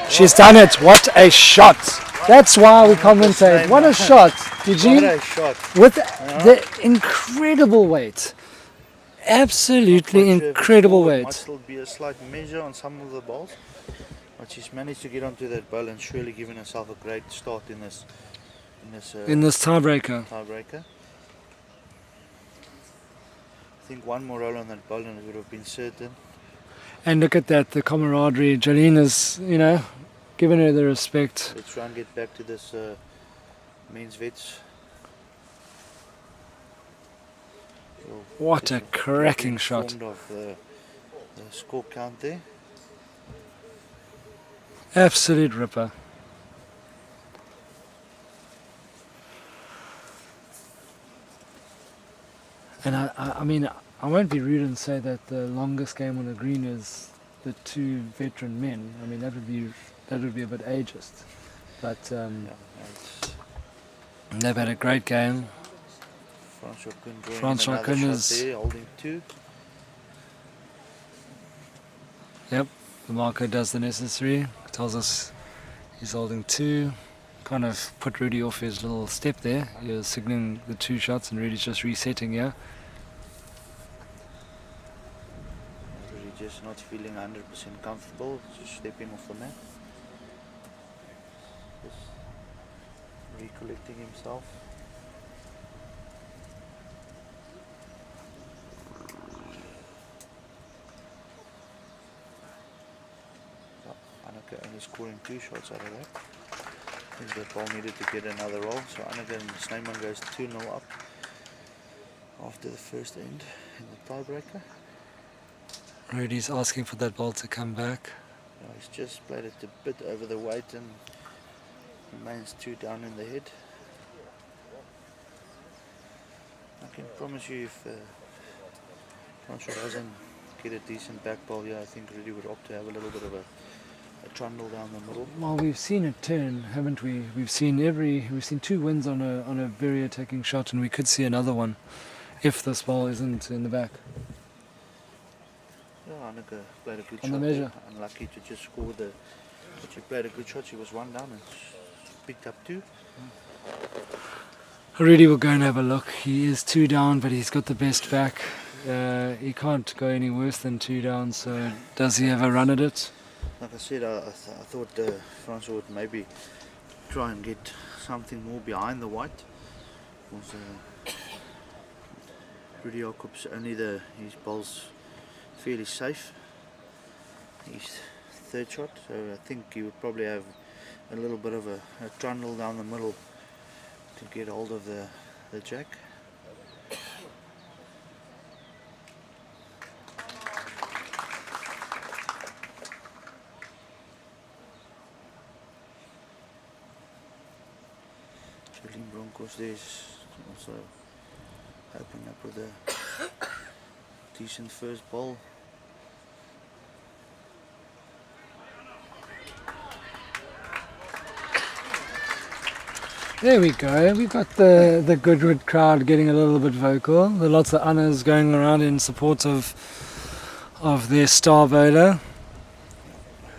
She's done it. What a shot. That's why we commentate. What a shot, What Eugene. a shot. With the incredible weight. Absolutely Not quite sure if it's incredible forward. Might weight. still be a slight measure on some of the balls, but she's managed to get onto that ball and surely given herself a great start in this In this tiebreaker. tiebreaker. I think one more roll on that ball and it would have been certain. And look at that, the camaraderie. Jolene has, you know, given her the respect. Let's try and get back to this men's vets. What a Just cracking getting shot. informed of the score count there. Absolute ripper. And I mean, I won't be rude and say that the longest game on the green is the 2 veteran men. I mean, that would be a bit ageist. But Yeah, it's they've had a great game. Francois Kuhn drawing Francois another Kuhn shot is- there, holding 2. Yep, the marker does the necessary. Tells us he's holding 2. Kind of put Rudy off his little step there. He was signaling the 2 shots and Rudy's just resetting here. Really just not feeling 100% comfortable, just stepping off the mat. Just recollecting himself. Anneke only scoring 2 shots out of that. I think that ball needed to get another roll, so Anneke and Snyman goes 2-0 up after the first end in the tiebreaker. Rudy's asking for that ball to come back. He's just played it a bit over the weight and remains 2 down in the head. I can promise you, if Francois doesn't get a decent back ball here, I think Rudy would opt to have a little bit of a trundle down the middle. Well, we've seen it turn, haven't we? We've seen 2 wins on a very attacking shot, and we could see another one if this ball isn't in the back. Yeah, Anneke played a good On shot. the measure. There. Unlucky to just score but she played a good shot. She was 1 down and picked up 2. Rudy will go and have a look. He is 2 down, but he's got the best back. He can't go any worse than 2 down, so does he have a run at it? Like I said, I thought Francois would maybe try and get something more behind the white. Because Rudy Jacobs only his ball's fairly safe. His third shot, so I think he would probably have a little bit of a trundle down the middle to get hold of the jack. Broncos there's also opening up with a decent first ball. There we go. We've got the Goodwood crowd getting a little bit vocal. There are lots of honours going around in support of their star bowler.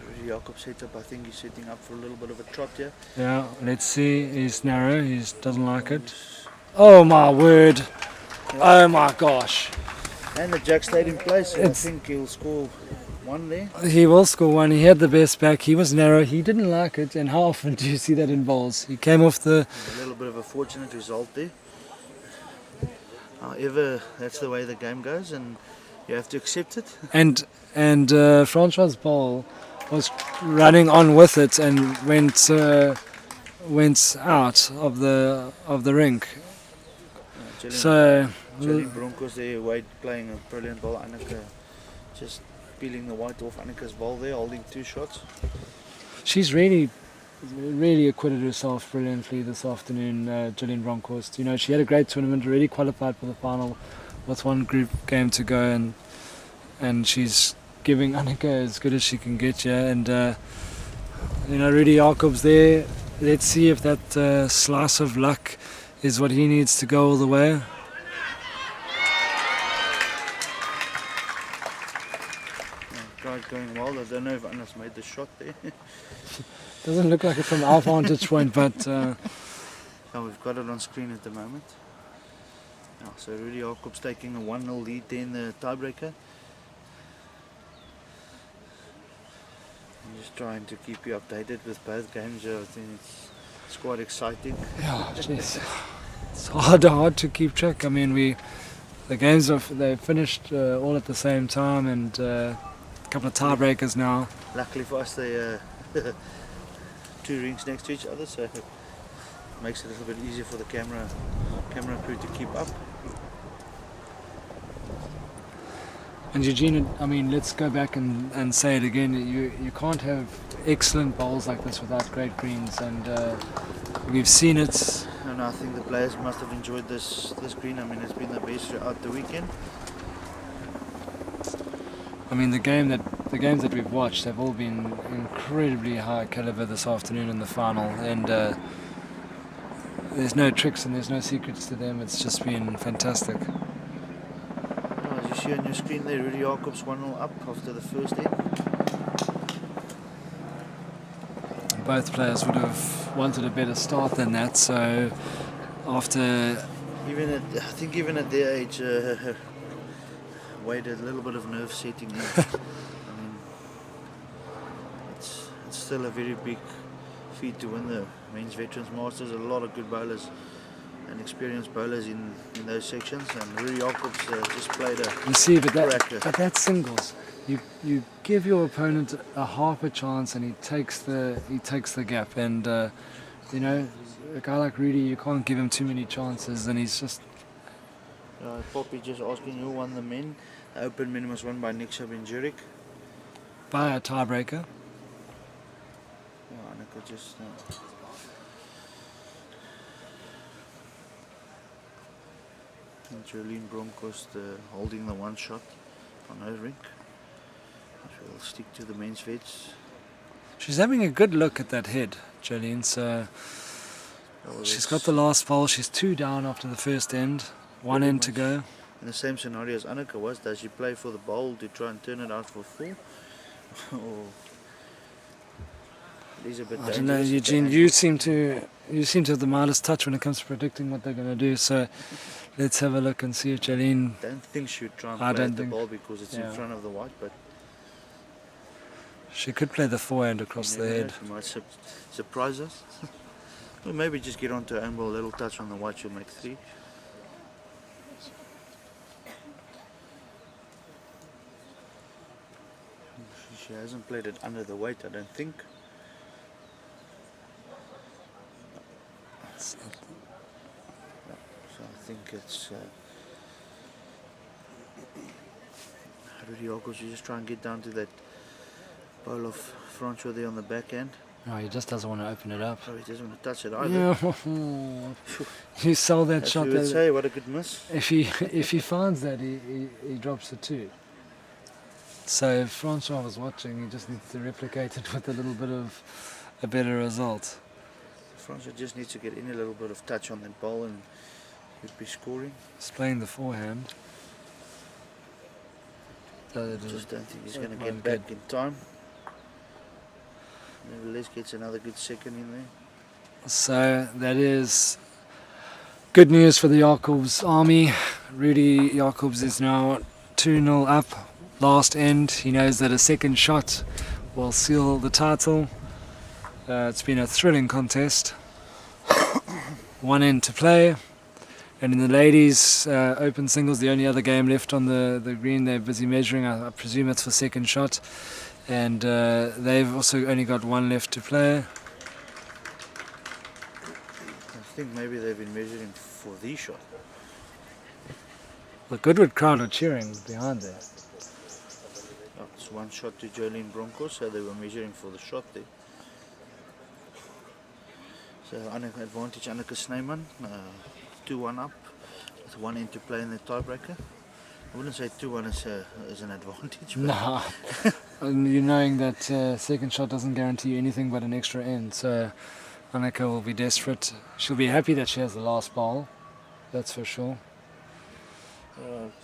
Rudy Jacobs set up. I think he's setting up for a little bit of a trot here. Yeah, let's see. He's narrow. He doesn't like it. Oh my word! Oh my gosh! And the jack stayed in place. So I think he'll score one there. He will score one. He had the best back. He was narrow. He didn't like it. And how often do you see that in bowls? He came off the... A little bit of a fortunate result there. However, that's the way the game goes, and you have to accept it. And Francois' ball was running on with it and went out of the rink. So Jolene Broncos there, Wade playing a brilliant ball. Annika just peeling the white off Annika's ball there, holding two shots. She's really acquitted herself brilliantly this afternoon, Jolene Broncos. You know, she had a great tournament, already qualified for the final with one group game to go, and she's giving Annika as good as she can get, yeah. And you know, Rudy Jacobs there. Let's see if that slice of luck is what he needs to go all the way. Tried going well. I don't know if Anna's made the shot there. Doesn't look like it from our vantage point, but oh, we've got it on screen at the moment. Oh, so Rudy Jacobs taking a 1-0 lead there in the tiebreaker. I'm just trying to keep you updated with both games. I think it's quite exciting. Yeah, jeez. It's hard to keep track. I mean, the games they finished all at the same time, and a couple of tiebreakers now. Luckily for us, they two rings next to each other, so it makes it a little bit easier for the camera crew to keep up. And Eugene, I mean, let's go back and say it again. You can't have excellent bowls like this without great greens, and we've seen it. And I think the players must have enjoyed this green. I mean, it's been the best throughout the weekend. I mean, the games that we've watched have all been incredibly high caliber this afternoon in the final, and there's no tricks and there's no secrets to them. It's just been fantastic. As you see on your screen there, Rudy Jacobs 1-0 up after the first end. Both players would have wanted a better start than that, so after... I think even at their age, Wade had a little bit of nerve setting in. I mean, it's still a very big feat to win the men's Veterans Masters. A lot of good bowlers and experienced bowlers in those sections, and Rudy Jacobs just played a you see, but that's singles. You give your opponent a half a chance, and he takes the gap. And you know, a guy like Rudy, you can't give him too many chances, and he's just. Poppy just asking who won the men. The Open men was won by Nick Benjurik. By a tiebreaker. Yeah, Annika just. And Jolene Broncos holding the one shot on her rink. We'll stick to the men's vets. She's having a good look at that head, Jolene. So she's got the last bowl. She's 2 down after the first end. One end to go. In the same scenario as Annika was, does she play for the bowl to try and turn it out for 4? Or it is a bit I don't know, Eugene. You seem to have the mildest touch when it comes to predicting what they're going to do. So let's have a look and see if Jolene. I don't think she would try and play at the ball because it's in front of the white, but she could play the forehand across the head. She might surprise us. Or maybe just get onto her own ball, a little touch on the white, she'll make 3. She hasn't played it under the weight, I don't think. So I think it's Rudy Jacobs. You just try and get down to that bowl of Francois there on the back end. No, he just doesn't want to open it up. Oh, he doesn't want to touch it either. Yeah. You saw that As shot. you would That say, what a good miss. if he finds that, he drops it too. So if Francois was watching, he just needs to replicate it with a little bit of a better result. Francois just needs to get in a little bit of touch on that ball and he'd be scoring. He's playing the forehand. Just don't think he's going to get back in time. Nevertheless, gets another good second in there. So that is good news for the Jacobs army. Rudy Jacobs is now 2-0 up. Last end, he knows that a second shot will seal the title. It's been a thrilling contest. One end to play. And in the ladies' open singles, the only other game left on the green, they're busy measuring. I presume it's for second shot. And they've also only got one left to play. I think maybe they've been measuring for the shot. The Goodwood crowd are cheering behind there. Oh, it's one shot to Jolene Bronco, so they were measuring for the shot there. So advantage Anneke Snyman, 2-1 up, with one end to play in the tiebreaker. I wouldn't say 2-1 is an advantage. But Nah. And you knowing that second shot doesn't guarantee you anything but an extra end, so Anneke will be desperate. She'll be happy that she has the last ball, that's for sure.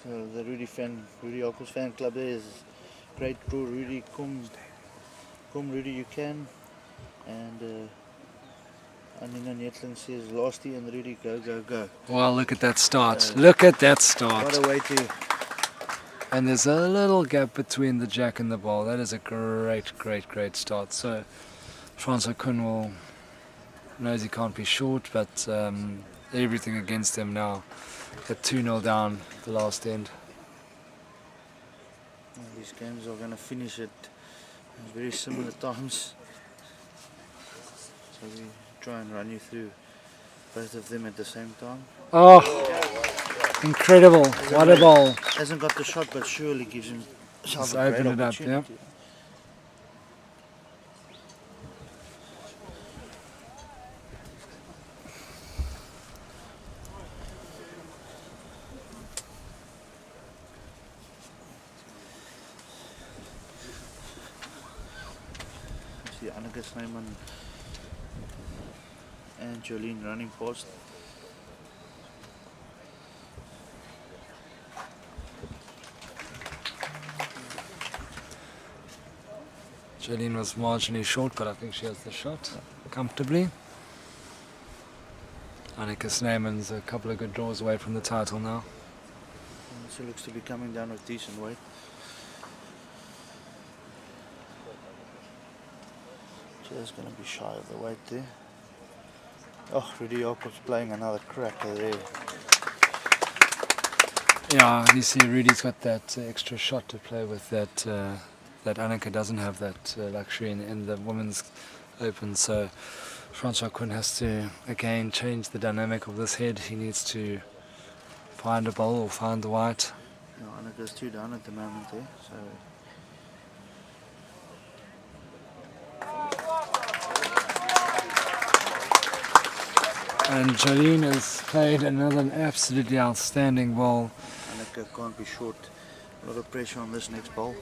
so the Rudy Jacobs fan club there is great crew. Rudy, come Rudy, you can. And Anina Netling says, Lasty and Rudy, go, go, go. Well, look at that start. Look at that start. What a way to... And there's a little gap between the jack and the ball. That is a great, great, great start. So Francois Kuhn knows he can't be short, but everything against him now. At 2-0 down the last end. These games are going to finish at very similar times. So we try and run you through both of them at the same time. Oh, incredible. What a ball. Hasn't got the shot, but surely gives him Just a great open it up, opportunity. yeah. See Anneke Snyman and Jolene running past. Jolene was marginally short, but I think she has the shot comfortably. Anneke Snyman's a couple of good draws away from the title now. She looks to be coming down with decent weight. Just going to be shy of the weight there. Oh, Rudy Jacobs playing another cracker there. Yeah, you see Rudy's got that extra shot to play with that that Anneke doesn't have that luxury in the women's open, so Francois Kuhn has to again change the dynamic of this head. He needs to find a bowl or find the white. No, Anneke's 2 down at the moment there, so and Jolene has played another absolutely outstanding ball. Anneke can't be short. A lot of pressure on this next ball.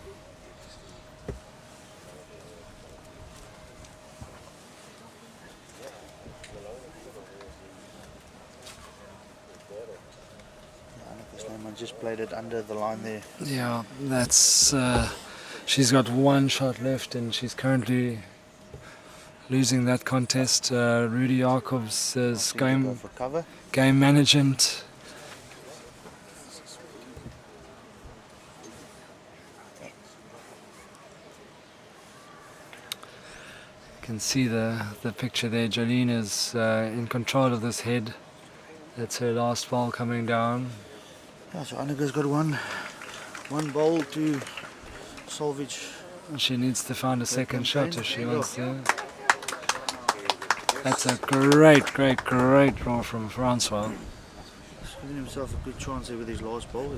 Anneke Snyman just played it under the line there. Yeah, that's she's got one shot left and she's currently losing that contest. Rudy Jacobs is Go for cover. game management. You can see the picture there. Jolene is in control of this head. That's her last ball coming down. Yeah, so Anneke's got one bowl to salvage She needs to find a second shot if she Yeah. wants to. That's a great draw from Francois. He's giving himself a good chance here with his last ball.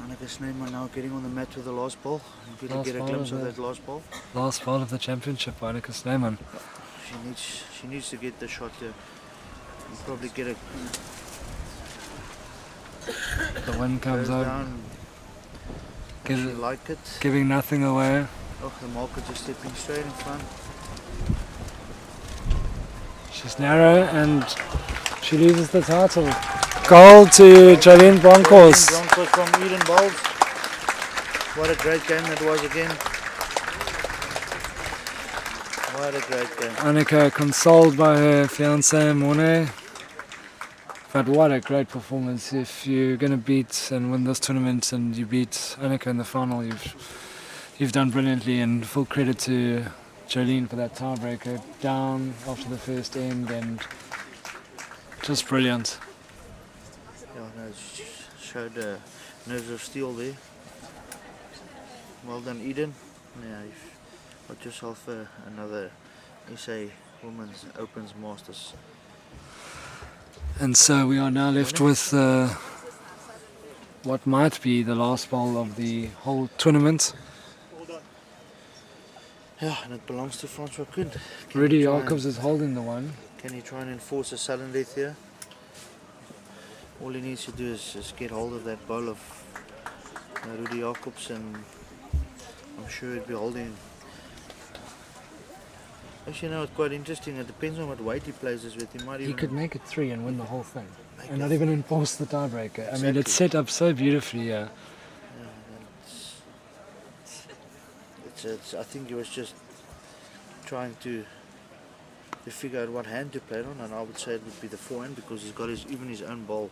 Annika Sneeman now getting on the mat with the last ball. You can Last get a ball glimpse of of the- that last ball. Last ball of the championship by Annika Sneeman. She needs to get the shot here. And probably get a The wind comes goes up, down. She like it. giving nothing away. Oh, the marker just stepping straight in front. She's narrow and she loses the title. Gold to Jolene Broncos. Broncos from Eden Bowls. What a great game that was again. What a great game. Annika consoled by her fiancé Monet. But what a great performance. If you're going to beat and win this tournament and you beat Annika in the final, you've done brilliantly, and full credit to Jolene for that tiebreaker down after the first end, and just brilliant. Yeah, no, she showed nerves of steel there. Well done, Eden. Yeah, you've got yourself another SA Women's Opens Masters. And so we are now left with what might be the last bowl of the whole tournament. Yeah, and it belongs to Francois Kuhn. Rudy Jacobs is holding the one. Can he try and enforce a sudden death here? All he needs to do is get hold of that bowl of Rudy Jacobs, and I'm sure he'll be holding. Actually, no, it's quite interesting. It depends on what weight he plays this with. He might He even could make it 3 and win the whole thing, make and it- not even enforce the tiebreaker. I mean, Exactly. it's set up so beautifully. Yeah. I think he was just trying to figure out what hand to play it on, and I would say it would be the forehand, because he's got even his own ball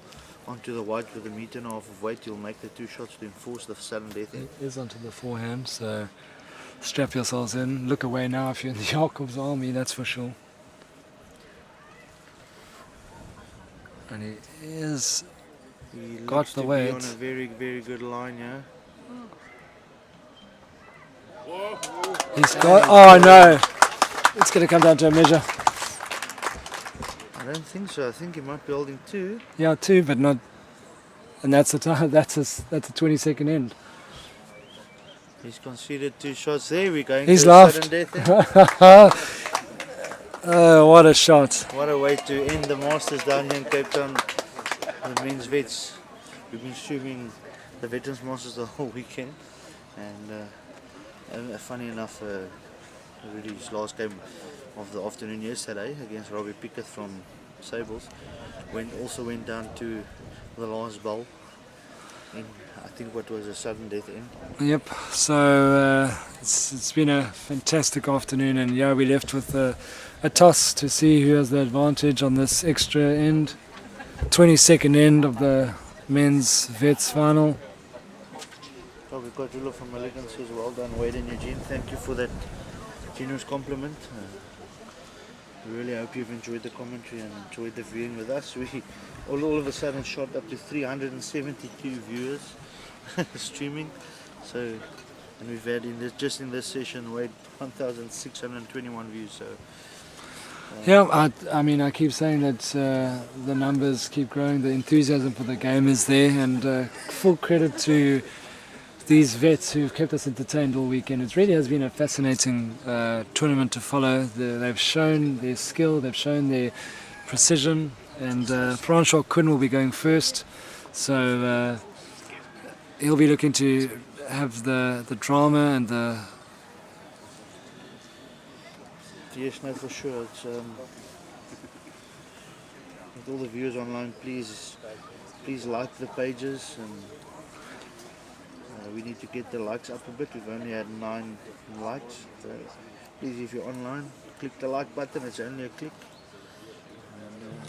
onto the white with a meter and a half of weight. He'll make the 2 shots to enforce the sudden death in. It is onto the forehand, so strap yourselves in. Look away now if you're in the Jacobs army, that's for sure. And he is He got looks the to weight. be on a very good line, yeah. He's got. Oh no! It's going to come down to a measure. I don't think so. I think he might be holding 2. Yeah, 2, but not. And that's the time. That's a 20-second end. He's conceded 2 shots. There we go. He's into a laughed. sudden death in. Oh, what a shot! What a way to end the Masters down here in Cape Town. The men's vets. We've been streaming the Veterans Masters the whole weekend, and funny enough, Rudy's last game of the afternoon yesterday against Robbie Pickett from Sables also went down to the last bowl in, I think, what was a sudden death end. Yep. So it's been a fantastic afternoon, and yeah, we left with a toss to see who has the advantage on this extra end. 22nd end of the men's vets final. Oh, we've got Rulo from Mulligan says, well done, Wade and Eugene. Thank you for that generous compliment. We really hope you've enjoyed the commentary and enjoyed the viewing with us. We all of a sudden shot up to 372 viewers streaming. So, and we've had just in this session, Wade, 1,621 views. So. Yeah, I mean, I keep saying that the numbers keep growing, the enthusiasm for the game is there, and full credit to these vets who've kept us entertained all weekend. It really has been a fascinating tournament to follow. They've shown their skill, they've shown their precision, and Francois Kuhn will be going first, so he'll be looking to have the drama and the... Yes, no, for sure. It's, with all the viewers online, please like the pages, and we need to get the likes up a bit. We've only had 9 likes. So please, if you're online, click the like button. It's only a click.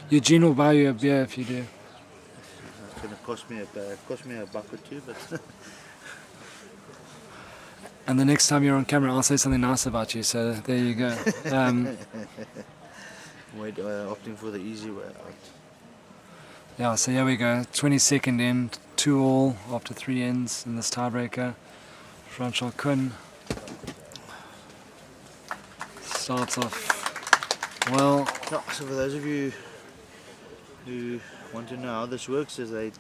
Eugene will buy you a beer if you do. It's going to cost me a buck or 2, but And the next time you're on camera, I'll say something nice about you, so there you go. Wait, opting for the easy way out. Yeah, so here we go. 22nd end, 2-all after 3 ends in this tiebreaker. Francois Kuhn starts off well. Yeah, so for those of you who want to know how this works, is they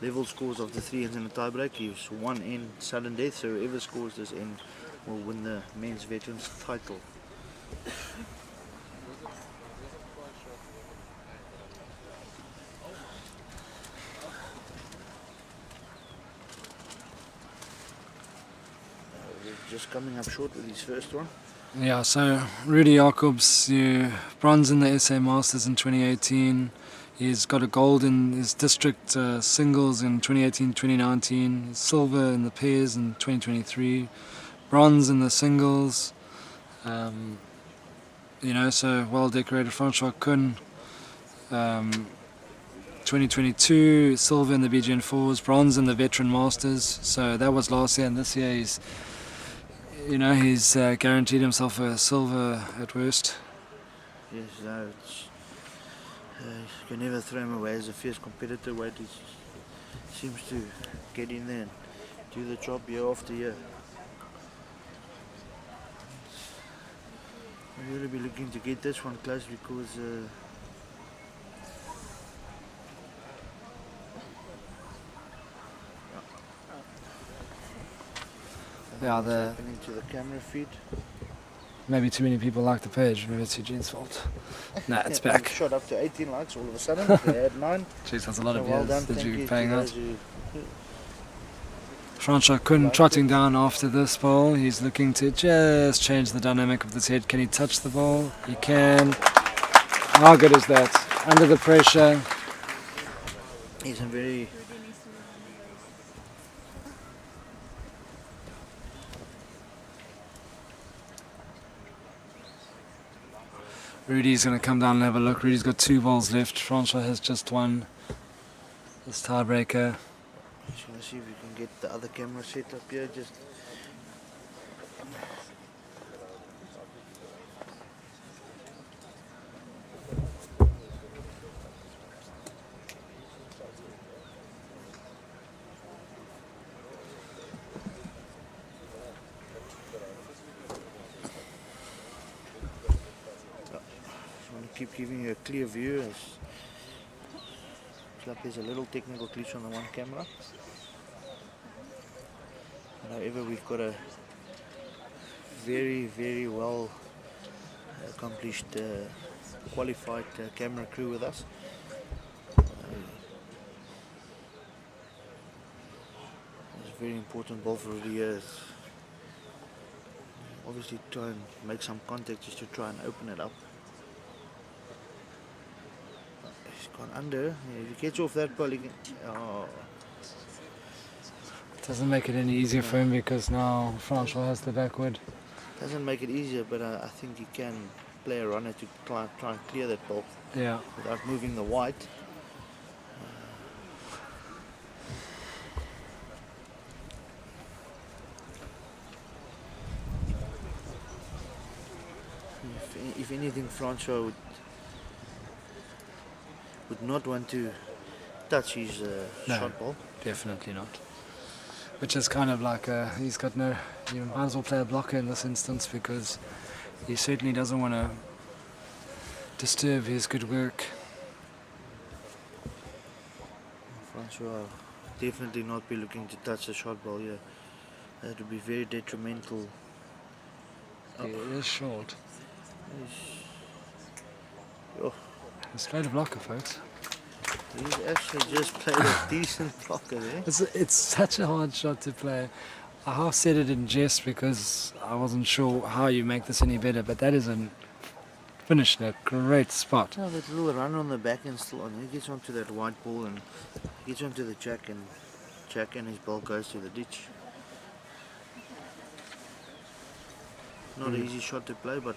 level scores of the 3 ends in a tiebreak. Use 1 end sudden death, so whoever scores this end will win the men's veterans title. Just coming up short with his first one. Yeah, so Rudy Jacobs, bronze in the SA Masters in 2018. He's got a gold in his district singles in 2018-2019, silver in the pairs in 2023, bronze in the singles. So well decorated. Francois Kuhn, 2022, silver in the BGN fours, bronze in the veteran masters. So that was last year, and this year he's guaranteed himself a silver at worst. Yes, no, you can never throw him away as a fierce competitor. Wait, he seems to get in there and do the job year after year. We'll really be looking to get this one close because happening to the camera feed. Maybe too many people like the page. Maybe it's Eugene's fault. Nah, it's back. Shot up to 18 likes all of a sudden. They had 9. Jeez, that's a lot of Well views done. that Thank you're you paying to out. those who- Francois Kuhn trotting down after this ball. He's looking to just change the dynamic of this head. Can he touch the ball? He can. How good is that? Under the pressure. He's a very Rudy's going to come down and have a look. Rudy's got 2 balls left. Francois has just one. This tiebreaker. Just want to see if we can get the other camera set up here. Just want to keep giving you a clear view. It's like there's a little technical glitch on the one camera. However, we've got a very, very well accomplished, qualified camera crew with us. It's a very important ball for the years. Obviously, try and make some contact just to try and open it up. He's gone under. If he gets off that ball, he can. Oh. Doesn't make it any easier for him because now Francois has the backward. Doesn't make it easier, but I think he can play a runner to try and clear that ball Yeah. without moving the white. If anything, Francois would not want to touch his No. shot ball. Definitely not. Which is kind of like he's got no. You might as well play a blocker in this instance because he certainly doesn't want to disturb his good work. Francois definitely not be looking to touch the shot ball here. That would be very detrimental. He is short. Oh, He's played a blocker, folks. he's actually just played a decent blocker there. It's such a hard shot to play. I half said it in jest because I wasn't sure how you make this any better, but that is a finish in a great spot. No, that little run on the back and still on. He gets onto that white ball and gets onto the jack and his ball goes to the ditch. Not an easy shot to play, but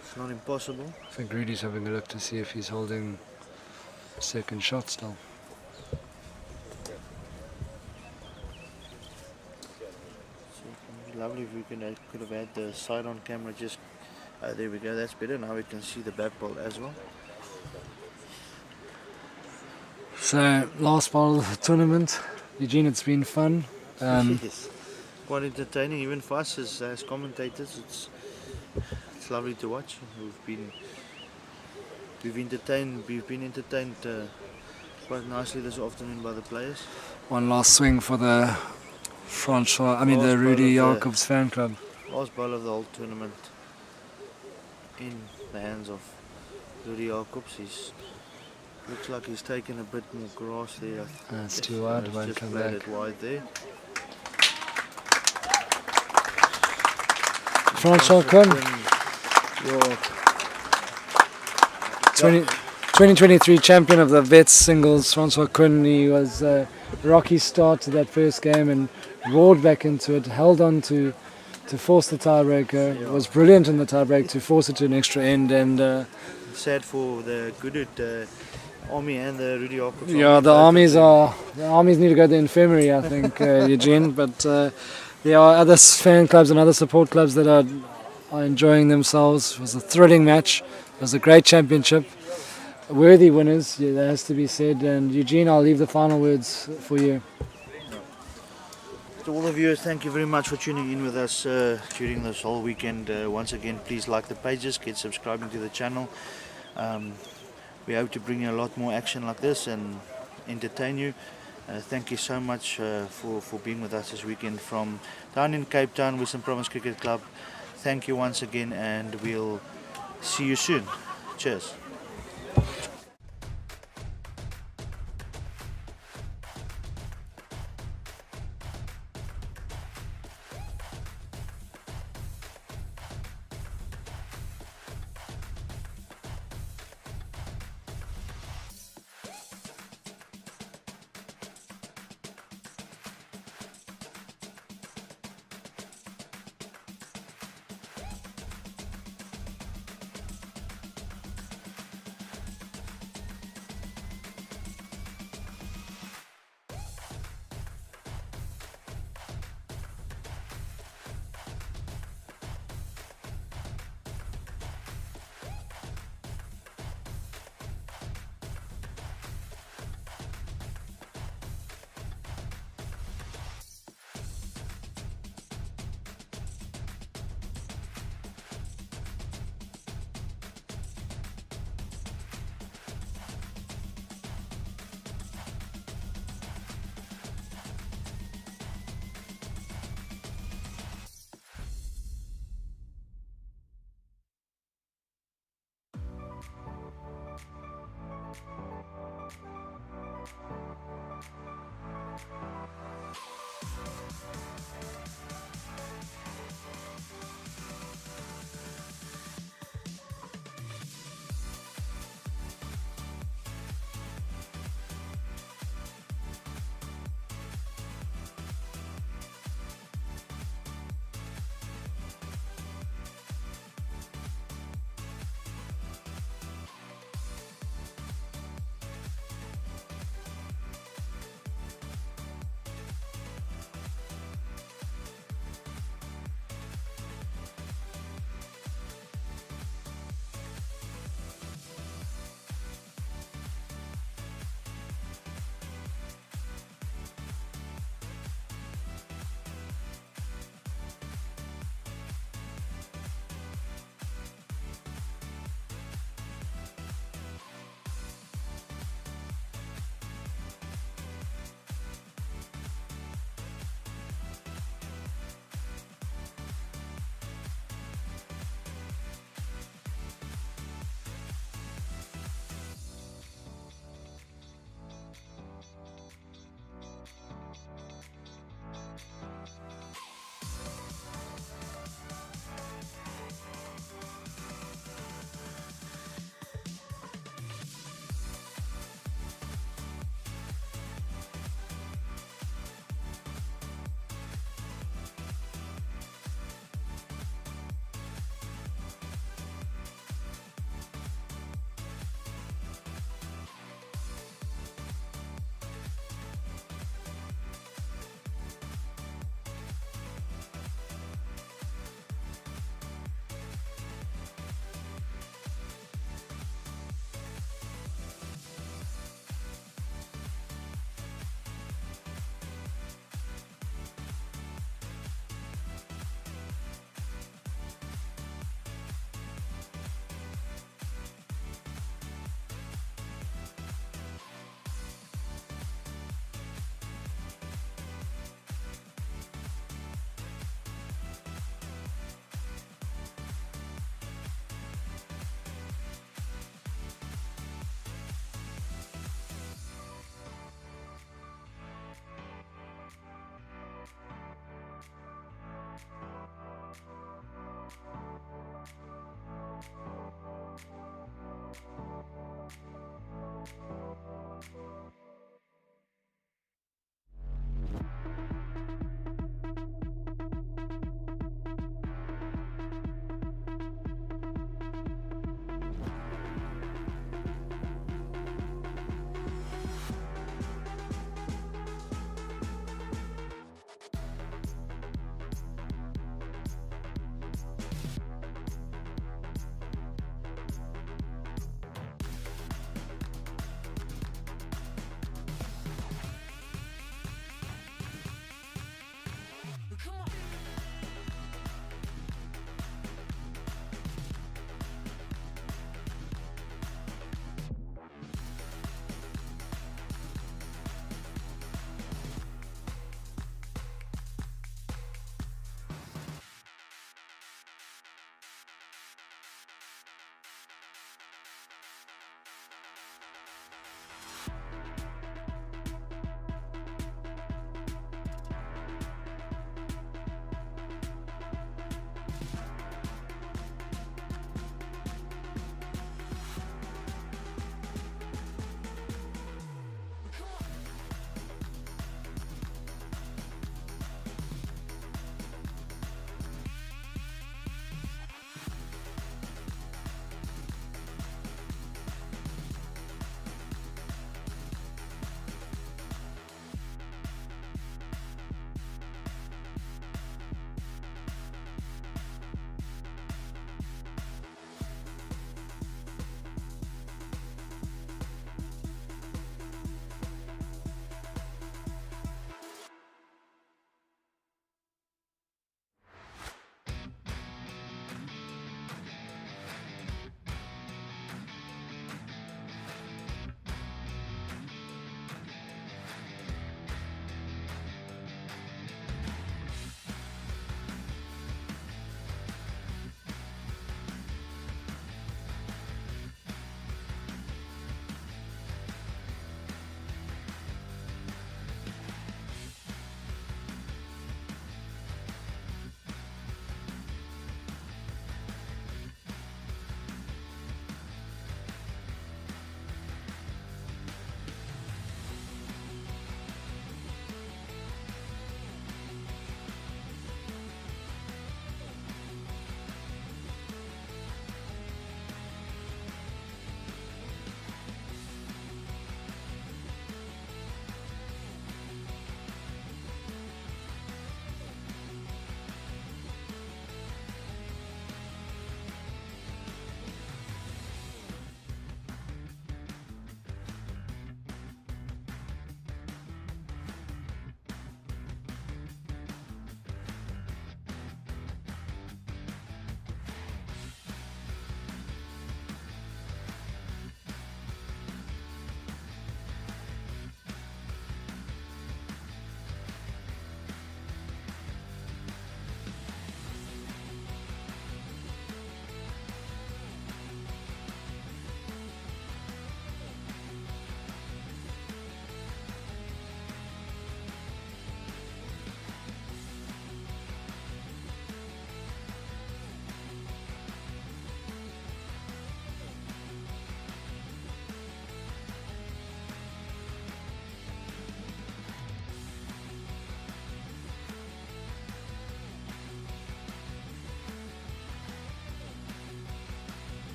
it's not impossible. I think Rudy's having a look to see if he's holding second shot still. So it would be lovely if we could have had the side on camera just. There we go, that's better. Now we can see the back ball as well. So, last ball of the tournament. Eugene, it's been fun. Yes. quite entertaining, even for us as commentators. It's lovely to watch. We've been entertained quite nicely this afternoon by the players. One last swing for the the Rudy Jacobs fan club. Last ball of the whole tournament in the hands of Rudy Jacobs. Looks like he's taken a bit more grass there. That's too wide, He's won't just come played back. it wide there. Francois Kuhn, your 2023 champion of the Vets singles, Francois Kuhn. He was a rocky start to that first game and roared back into it, held on to force the tiebreaker. Yeah. Was brilliant in the tiebreak to force it to an extra end, and Sad for the Goodwood Army and the Rudy Jacobs. yeah, the armies need to go to the infirmary, I think, Eugene. But there are other fan clubs and other support clubs that are enjoying themselves. It was a thrilling match. It was a great championship. Worthy winners, yeah, that has to be said. And Eugene, I'll leave the final words for you. To all the viewers, thank you very much for tuning in with us during this whole weekend. Once again, please like the pages, get subscribing to the channel. We hope to bring you a lot more action like this and entertain you. Thank you so much for being with us this weekend from down in Cape Town, Western Province Cricket Club. Thank you once again, and we'll see you soon. Cheers.